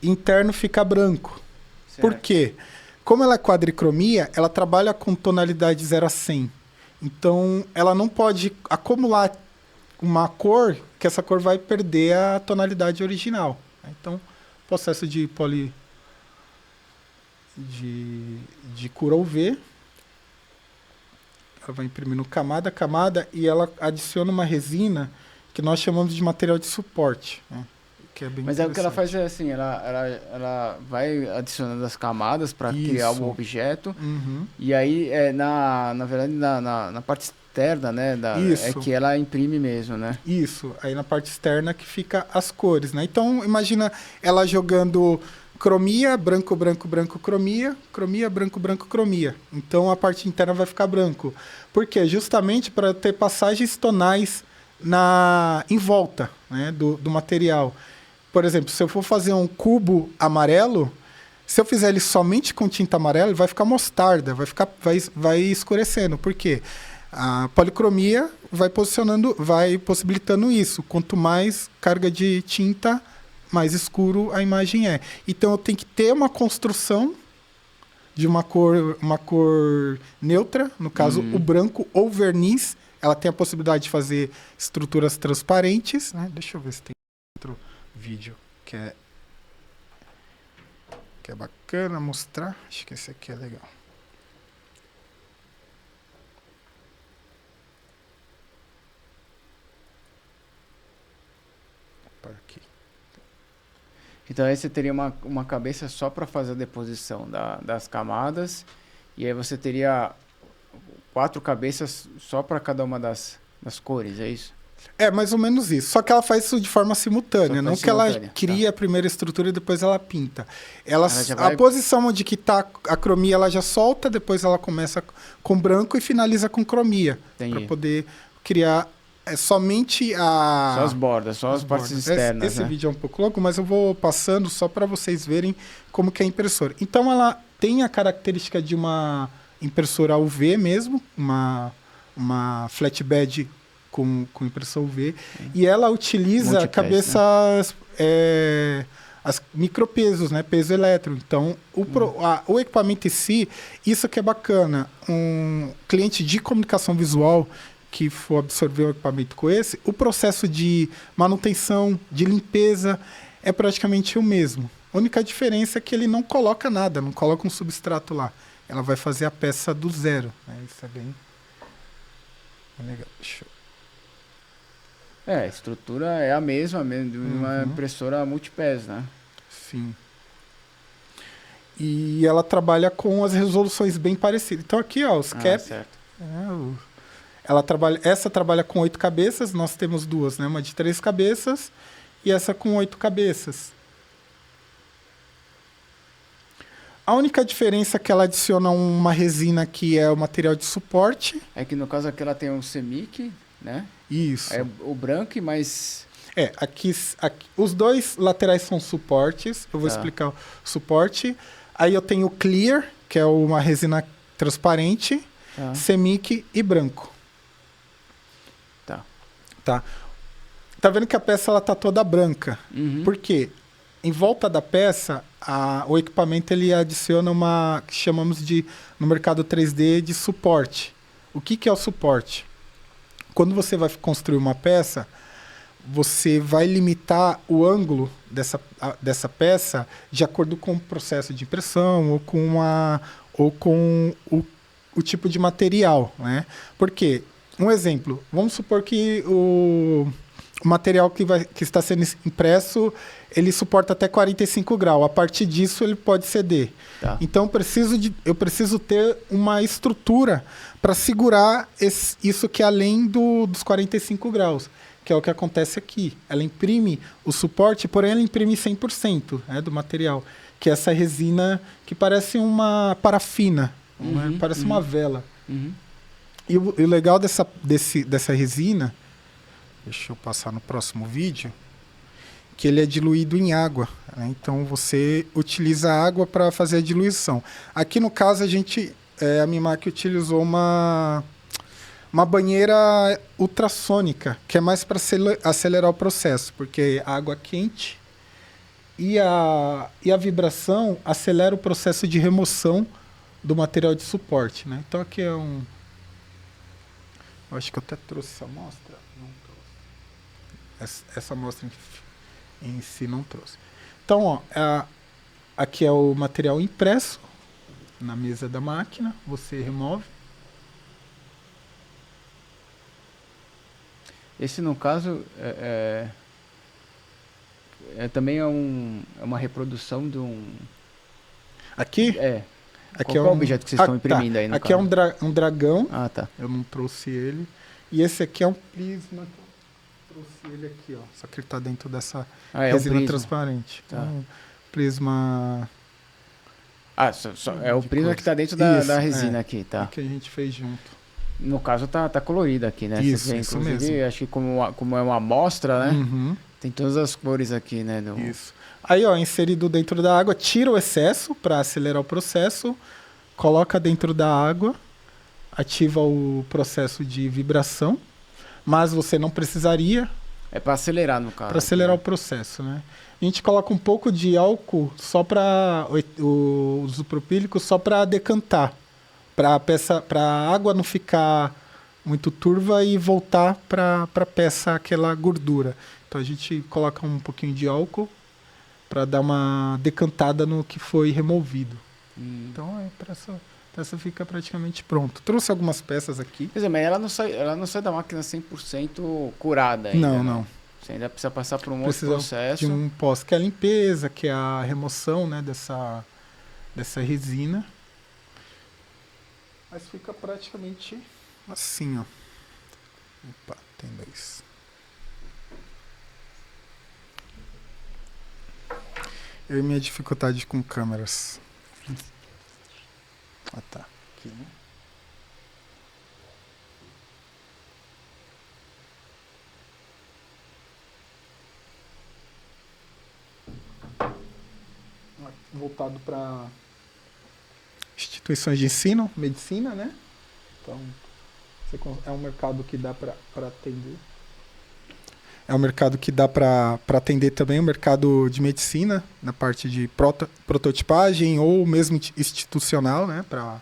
Interno fica branco.
Certo.
Por quê? Como ela é quadricromia, ela trabalha com tonalidade 0 a 100. Então, ela não pode acumular uma cor, que essa cor vai perder a tonalidade original. Então, processo de cura UV. Ela vai imprimindo camada a camada e ela adiciona uma resina que nós chamamos de material de suporte, né? Que é bem
Mas o que ela faz é assim, ela vai adicionando as camadas para criar o objeto. E aí, na verdade, na parte externa, né? É que ela imprime mesmo, né?
Isso. Aí na parte externa que fica as cores, né? Então, imagina ela jogando cromia, branco, branco, branco, cromia, cromia, branco, branco, cromia. Então, a parte interna vai ficar branco. Por quê? Justamente para ter passagens tonais em volta, né, do material. Por exemplo, se eu for fazer um cubo amarelo, se eu fizer ele somente com tinta amarela, ele vai ficar mostarda, vai escurecendo. Por quê? A policromia vai possibilitando isso. Quanto mais carga de tinta, mais escuro a imagem é. Então eu tenho que ter uma construção de uma cor neutra, no caso o branco ou verniz. Ela tem a possibilidade de fazer estruturas transparentes, né? Deixa eu ver se tem outro vídeo que é bacana mostrar. Acho que esse aqui é legal. Para aqui.
Então aí você teria uma cabeça só para fazer a deposição das camadas. E aí você teria 4 cabeças só para cada uma das cores, é isso?
É, mais ou menos isso. Só que ela faz isso de forma simultânea. Não que ela cria a primeira estrutura e depois ela pinta. A posição onde que tá a cromia, ela já solta, depois ela começa com branco e finaliza com cromia. Para poder criar somente
Só as bordas, só as partes externas.
Esse vídeo é um pouco louco, mas eu vou passando só para vocês verem como que é a impressora. Então ela tem a característica de uma impressora UV mesmo, uma flatbed com impressão UV, e ela utiliza cabeças, as micropesos, né, peso elétrico. Então, o equipamento em si, isso que é bacana, um cliente de comunicação visual que for absorver um equipamento com esse, o processo de manutenção, de limpeza, é praticamente o mesmo. A única diferença é que ele não coloca nada, não coloca um substrato lá. Ela vai fazer a peça do zero. Né? Isso é bem legal. Deixa eu...
A estrutura é a mesma de uma impressora multipass, né?
Sim. E ela trabalha com as resoluções bem parecidas. Então aqui, ó, os cap.
Certo.
Essa trabalha com 8 cabeças, nós temos duas, né? Uma de 3 cabeças e essa com 8 cabeças. A única diferença é que ela adiciona uma resina que é o material de suporte.
É que no caso aqui ela tem um semic, né?
Isso.
É o branco, mas...
Aqui os dois laterais são suportes. Eu vou explicar o suporte. Aí eu tenho o clear, que é uma resina transparente, semic e branco. Tá. Tá vendo que a peça ela tá toda branca? Por quê? Em volta da peça, o equipamento ele adiciona uma que chamamos de, no mercado 3D, de suporte. O que é o suporte? Quando você vai construir uma peça, você vai limitar o ângulo dessa peça de acordo com o processo de impressão ou com o tipo de material, né? Por quê? Um exemplo, vamos supor que o material que está sendo impresso, ele suporta até 45 graus. A partir disso, ele pode ceder.
Tá.
Então, eu preciso ter uma estrutura para segurar isso que é além dos 45 graus, que é o que acontece aqui. Ela imprime o suporte, porém ela imprime 100%, né, do material, que é essa resina que parece uma parafina, parece uma vela. E o legal dessa resina, deixa eu passar no próximo vídeo, que ele é diluído em água. Né? Então, você utiliza água para fazer a diluição. Aqui, no caso, a Mimac utilizou uma banheira ultrassônica, que é mais para acelerar o processo, porque a água quente e a vibração acelera o processo de remoção do material de suporte. Né? Então, aqui é eu acho que eu até trouxe essa amostra. Não trouxe. Essa amostra em si não trouxe. Então, ó, aqui é o material impresso na mesa da máquina. Você remove.
Esse, no caso, também é uma reprodução de um...
Aqui? Aqui
Qual é o objeto que vocês estão imprimindo aí no
Aqui
caso?
é um dragão.
Ah, tá.
Eu não trouxe ele. E esse aqui é um prisma. Eu trouxe ele aqui, ó. Só que ele está dentro dessa resina transparente.
Tá.
Então, prisma...
é o prisma que está dentro da resina aqui, tá?
Que a gente fez junto.
No caso, tá colorido aqui, né?
Isso,
isso
mesmo.
Acho que como é uma amostra, né? Tem todas as cores aqui, né?
Isso. Aí, ó, inserido dentro da água, tira o excesso para acelerar o processo, coloca dentro da água, ativa o processo de vibração, mas você não precisaria.
É para acelerar, no caso.
Para acelerar o processo, né? A gente coloca um pouco de álcool só para o isopropílico, só para decantar, para a água não ficar muito turva e voltar para a peça aquela gordura. Então a gente coloca um pouquinho de álcool para dar uma decantada no que foi removido. Então a peça fica praticamente pronta. Trouxe algumas peças aqui.
Quer dizer, mas ela não sai da máquina 100% curada ainda.
Não.
Você ainda precisa passar por um outro processo.
De um pós, que é a limpeza, que é a remoção, né, dessa resina. Mas fica praticamente assim, ó. Opa, tem dois. Eu e minha dificuldade com câmeras. Tá. Aqui, né? Voltado para instituições de ensino, medicina, né? Então, é um mercado que dá para atender. É um mercado que dá para atender também o mercado de medicina, na parte de prototipagem ou mesmo institucional, né? Para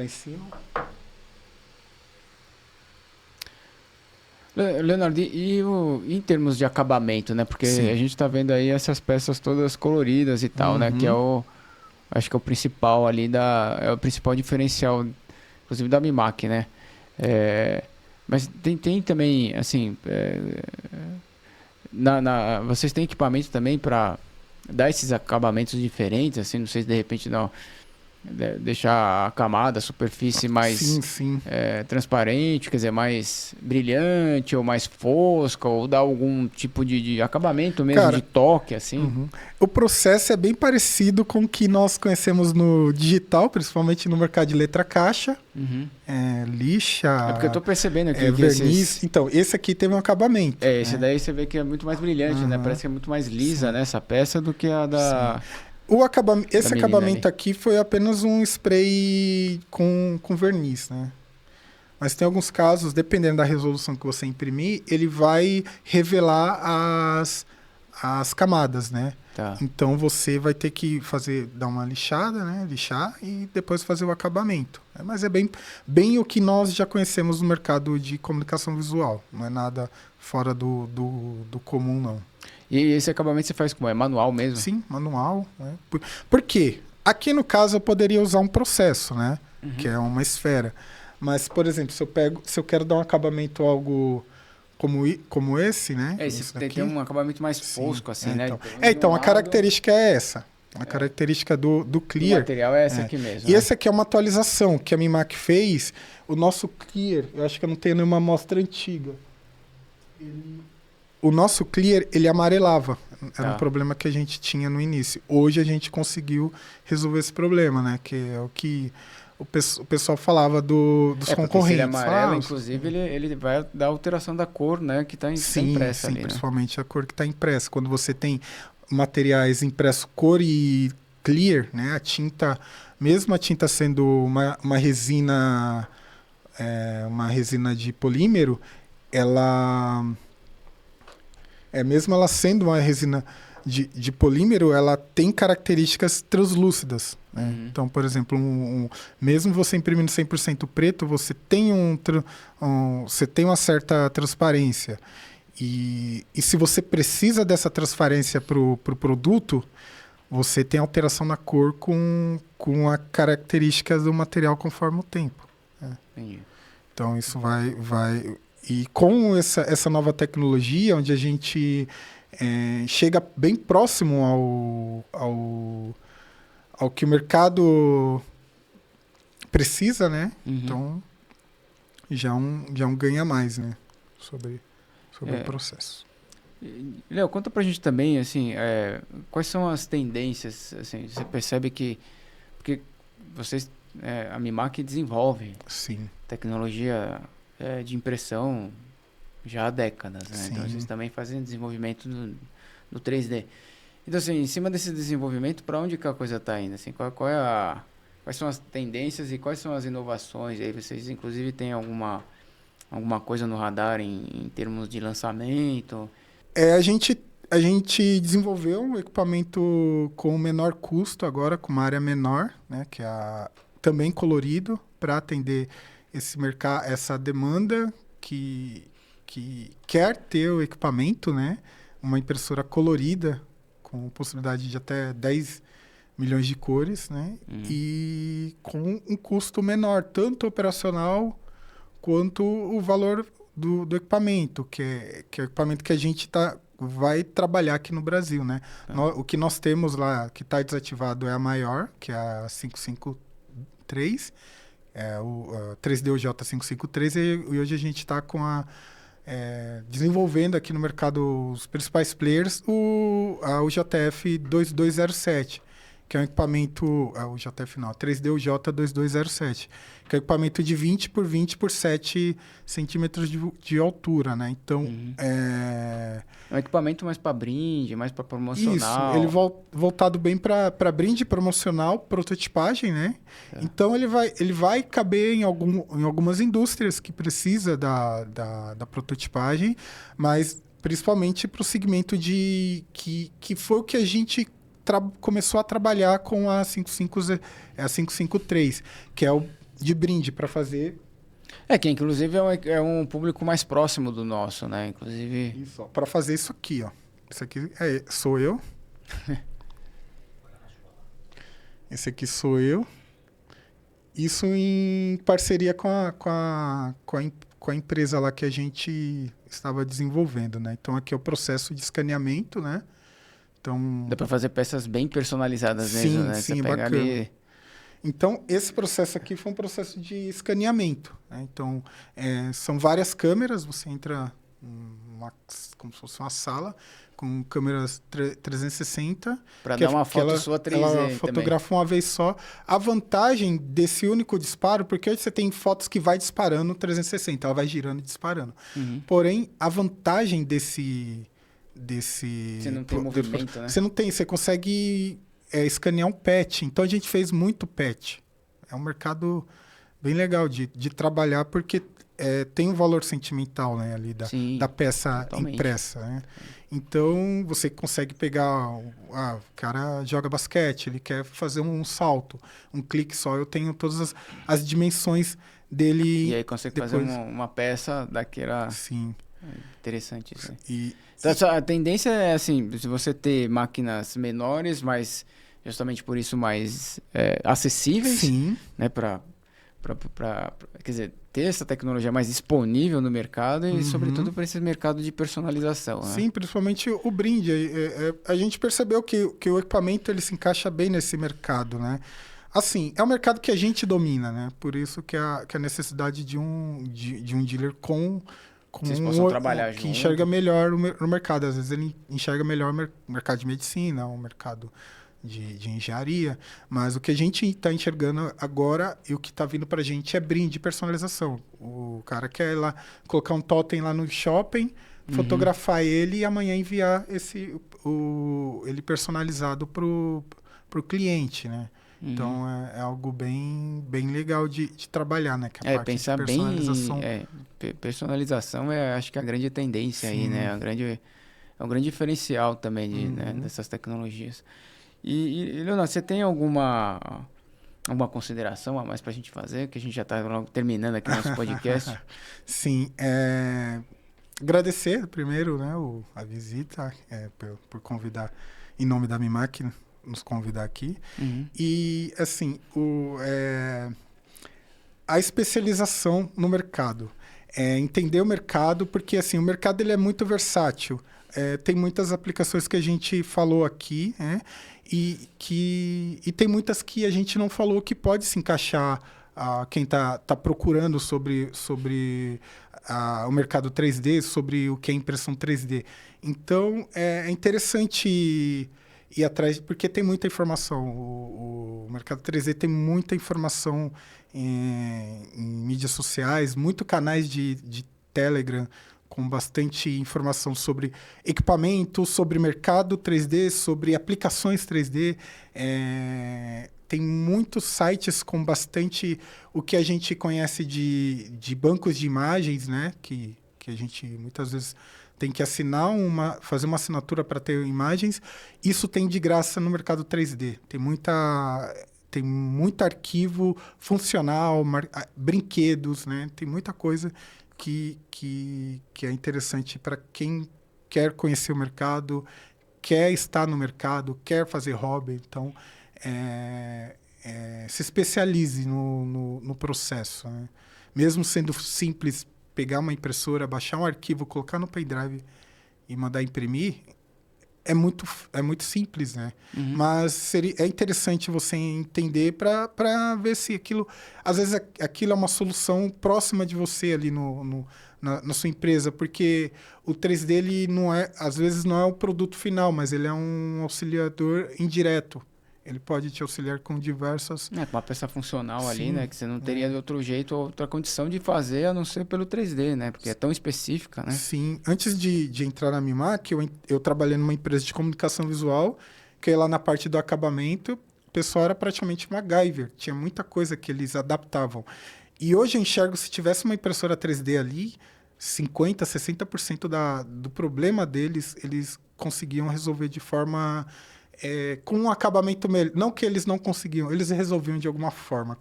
ensino.
Leonardo, em termos de acabamento, né? Porque
Sim.
a gente está vendo aí essas peças todas coloridas e tal, né? Que é acho que é o principal ali é o principal diferencial, inclusive da Mimac, né? Mas tem também, assim, vocês têm equipamento também para dar esses acabamentos diferentes, assim, não sei se de repente não deixar a camada, a superfície mais
Sim.
transparente, quer dizer, mais brilhante ou mais fosca, ou dar algum tipo de acabamento mesmo,
Cara,
de toque, assim.
O processo é bem parecido com o que nós conhecemos no digital, principalmente no mercado de letra caixa, lixa,
É porque eu tô percebendo aqui que
verniz. Então, esse aqui teve um acabamento.
esse daí você vê que é muito mais brilhante, né? Parece que é muito mais lisa, né, essa peça do que a da...
Esse
menina
acabamento
ali.
aqui foi apenas um spray com verniz, né? Mas tem alguns casos, dependendo da resolução que você imprimir, ele vai revelar as camadas, né?
Tá.
Então você vai ter que dar uma lixada, né? Lixar e depois fazer o acabamento. Mas é bem o que nós já conhecemos no mercado de comunicação visual. Não é nada fora do comum, não.
E esse acabamento você faz como? É manual mesmo?
Sim, manual. Né? Por quê? Aqui no caso eu poderia usar um processo, né? Que é uma esfera. Mas, por exemplo, se eu quero dar um acabamento algo como esse, né?
Esse tem um acabamento mais fosco, assim, né?
Então a característica é essa. A característica do Clear.
O material é essa aqui mesmo.
E essa aqui é uma atualização que a Mimac fez. O nosso Clear, eu acho que eu não tenho nenhuma amostra antiga. O nosso Clear, ele amarelava. Era um problema que a gente tinha no início. Hoje a gente conseguiu resolver esse problema, né? Que é o que o pessoal falava dos concorrentes.
Se ele é amarelo, inclusive, ele vai dar alteração da cor, né? Que está impressa ali,
principalmente a cor que está impressa. Quando você tem materiais impressos cor e clear, né? A tinta, mesmo a tinta sendo uma resina de polímero, mesmo ela sendo uma resina de polímero, ela tem características translúcidas. Né? Então, por exemplo, mesmo você imprimindo 100% preto, você tem você tem uma certa transparência. E se você precisa dessa transparência para o produto, você tem alteração na cor com a característica do material conforme o tempo. Né? Então, isso vai... E com essa nova tecnologia, onde a gente chega bem próximo ao que o mercado precisa, né? Então, já é um ganha mais, né? Sobre o processo.
Léo, conta pra gente também, assim, quais são as tendências, assim, você percebe que... Porque vocês, a Mimac desenvolve tecnologia... de impressão já há décadas, né? Então, vocês também fazem desenvolvimento no 3D. Então, assim, em cima desse desenvolvimento, para onde que a coisa está indo? Assim, quais são as tendências e quais são as inovações? E aí vocês, inclusive, têm alguma coisa no radar em termos de lançamento?
A gente desenvolveu um equipamento com menor custo agora, com uma área menor, né? Que é também colorido, para atender esse mercado, essa demanda que quer ter o equipamento, né? Uma impressora colorida, com possibilidade de até 10 milhões de cores, né? E com um custo menor, tanto operacional quanto o valor do equipamento, que é o equipamento que a gente vai trabalhar aqui no Brasil, né? O que nós temos lá, que está desativado, é a maior, que é a 553, o 3D UJ 553, e hoje a gente está desenvolvendo aqui no mercado os principais players a UJF 2207, que é um equipamento, o JF não, 3D UJ 2207, que é um equipamento de 20 por 20 por 7 centímetros de altura, né? Então,
é um equipamento mais para brinde, mais para promocional.
Isso, ele voltado bem para brinde promocional, prototipagem, né? Então, ele vai caber em algumas indústrias que precisa da prototipagem, mas principalmente para o segmento que foi o que a gente começou a trabalhar com a 553, que é o de brinde para fazer.
Que inclusive é um público mais próximo do nosso, né? Inclusive...
Isso, para fazer isso aqui, ó. Esse aqui sou eu. Esse aqui sou eu. Isso em parceria com a empresa lá que a gente estava desenvolvendo, né? Então, aqui é o processo de escaneamento, né? Então...
Dá para fazer peças bem personalizadas
sim,
mesmo, né?
Sim,
Você pega
bacana.
ali...
Então, esse processo aqui foi um processo de escaneamento, né? Então, são várias câmeras, você entra como se fosse uma sala com câmeras 360.
Para dar uma foto sua 3D
ela fotografa
também.
uma vez só. A vantagem desse único disparo, porque hoje você tem fotos que vai disparando 360, ela vai girando e disparando.
Uhum.
Porém, a vantagem desse
Você não tem movimento, né?
Você consegue escanear um patch. Então, a gente fez muito patch. É um mercado bem legal de trabalhar, porque tem um valor sentimental, né, ali da peça
totalmente.
impressa, né? Então, você consegue pegar... o cara joga basquete, ele quer fazer um salto. Um clique só, eu tenho todas as dimensões dele.
E aí consegue fazer uma peça daquela...
Sim.
Interessante isso.
Então,
a tendência é assim, se você ter máquinas menores, mas justamente por isso mais acessíveis,
sim.
Né, quer dizer, ter essa tecnologia mais disponível no mercado e, sobretudo, para esse mercado de personalização. Né?
Sim, principalmente o brinde. A gente percebeu que o equipamento ele se encaixa bem nesse mercado, né? Assim, é um mercado que a gente domina, né? Por isso que a necessidade de um dealer com
vocês possam trabalhar
que
junto.
enxerga melhor o mercado. Às vezes ele enxerga melhor o mercado de medicina, o mercado de engenharia, mas o que a gente está enxergando agora e o que está vindo para a gente é brinde, personalização. O cara quer ir lá colocar um totem lá no shopping, fotografar ele e amanhã enviar ele personalizado para o cliente, né? Então, é algo bem legal de trabalhar, né? Que a parte
pensar
de personalização.
Personalização acho que é a grande tendência aí, né? É um grande diferencial também né, dessas tecnologias. E, Leonardo, você tem alguma consideração a mais para a gente fazer? Que a gente já está terminando aqui o nosso podcast.
Sim. Agradecer primeiro, né, a visita, por convidar, em nome da Mimac, nos convidar aqui. E, assim, a especialização no mercado. Entender o mercado, porque assim, o mercado ele é muito versátil. Tem muitas aplicações que a gente falou aqui, né? E tem muitas que a gente não falou que pode se encaixar a quem tá procurando sobre o mercado 3D, sobre o que é impressão 3D. Então, é interessante ir atrás, porque tem muita informação. O mercado 3D tem muita informação em mídias sociais, muitos canais de Telegram, com bastante informação sobre equipamento, sobre mercado 3D, sobre aplicações 3D. Tem muitos sites com bastante... O que a gente conhece de bancos de imagens, né? Que a gente muitas vezes tem que fazer uma assinatura para ter imagens. Isso tem de graça no mercado 3D. Tem muito arquivo funcional, brinquedos, né? Tem muita coisa que é interessante para quem quer conhecer o mercado, quer estar no mercado, quer fazer hobby. Então, se especialize no processo. Né? Mesmo sendo simples, pegar uma impressora, baixar um arquivo, colocar no pendrive e mandar imprimir, é muito simples, né? Mas é interessante você entender para ver se aquilo... Às vezes aquilo é uma solução próxima de você ali na sua empresa, porque o 3D, ele às vezes não é o produto final, mas ele é um auxiliador indireto. Ele pode te auxiliar com diversas...
com uma peça funcional. Sim, ali, né? Que você não teria de outro jeito, outra condição de fazer, a não ser pelo 3D, né? Porque é tão específica, né?
Sim. Antes de entrar na Mimac, eu trabalhei numa empresa de comunicação visual, que lá na parte do acabamento, o pessoal era praticamente MacGyver. Tinha muita coisa que eles adaptavam. E hoje eu enxergo, se tivesse uma impressora 3D ali, 50%, 60% do problema deles, eles conseguiam resolver de forma... com um acabamento melhor. Não que eles não conseguiam, eles resolviam de alguma forma.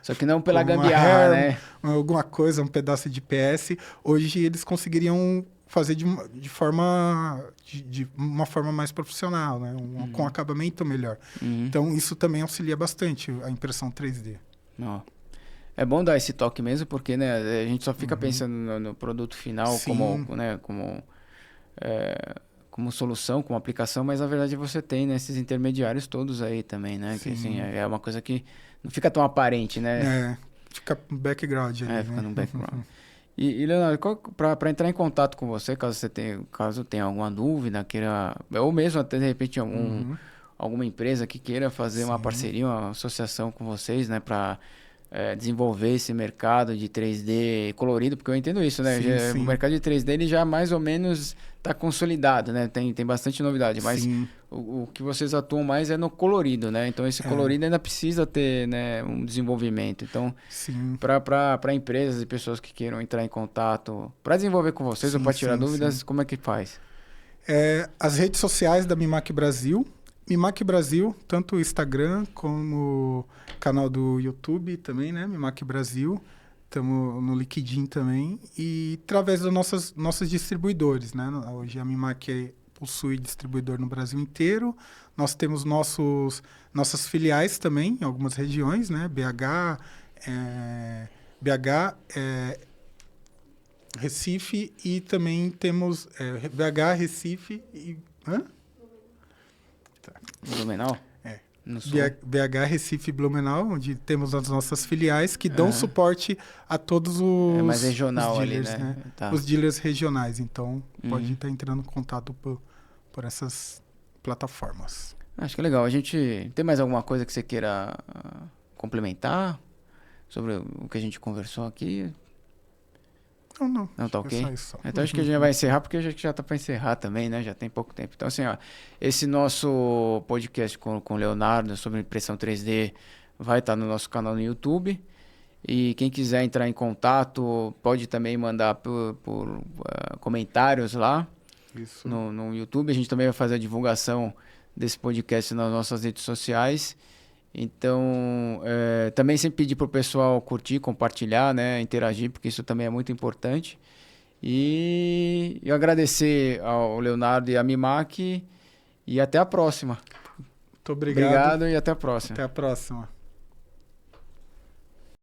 Só que não pela
com uma
gambiarra,
hair,
né?
Alguma coisa, um pedaço de PS. Hoje eles conseguiriam fazer de uma forma mais profissional, né? Com um acabamento melhor. Então, isso também auxilia bastante a impressão 3D.
Ó. É bom dar esse toque mesmo, porque, né, a gente só fica pensando no produto final
Sim.
como solução, como aplicação, mas na verdade você tem, né, esses intermediários todos aí também, né? Que assim, é uma coisa que não fica tão aparente, né?
Fica no background ali,
fica
né?
no background. E Leonardo, para entrar em contato com você, caso tenha alguma dúvida, queira, ou mesmo até de repente alguma empresa que queira fazer uma parceria, uma associação com vocês, né, para desenvolver esse mercado de 3D colorido, porque eu entendo isso, né? O mercado de 3D ele já mais ou menos está consolidado, né? Tem bastante novidade, mas o que vocês atuam mais é no colorido, né? Então esse colorido ainda precisa ter, né, um desenvolvimento. Então, para empresas e pessoas que queiram entrar em contato para desenvolver com vocês ou para tirar dúvidas, como é que faz?
As redes sociais da Mimac Brasil. Mimac Brasil, tanto o Instagram como o canal do YouTube também, né? Mimac Brasil. Estamos no LinkedIn também. E através dos nossos distribuidores, né? Hoje a Mimac possui distribuidor no Brasil inteiro. Nós temos nossas filiais também em algumas regiões, né? BH, Recife e também temos BH, Recife e...
Blumenau? No sul.
BH, Recife e Blumenau, onde temos as nossas filiais que dão suporte a todos os,
mais regional
os dealers,
ali, né? Tá.
Os dealers regionais. Então, pode estar entrando em contato por essas plataformas.
Acho que é legal. Tem mais alguma coisa que você queira complementar sobre o que a gente conversou aqui?
Não.
Não, tá ok?
É só isso.
Então acho que a gente já vai encerrar, porque já tá para encerrar também, né? Já tem pouco tempo. Então, assim, ó, esse nosso podcast com o Leonardo sobre impressão 3D vai estar no nosso canal no YouTube. E quem quiser entrar em contato, pode também mandar por comentários lá no YouTube. A gente também vai fazer a divulgação desse podcast nas nossas redes sociais. Então, também sempre pedir para o pessoal curtir, compartilhar, né, interagir, porque isso também é muito importante. E eu agradecer ao Leonardo e à Mimac e até a próxima.
Muito obrigado.
Obrigado e até a próxima.
Até a próxima.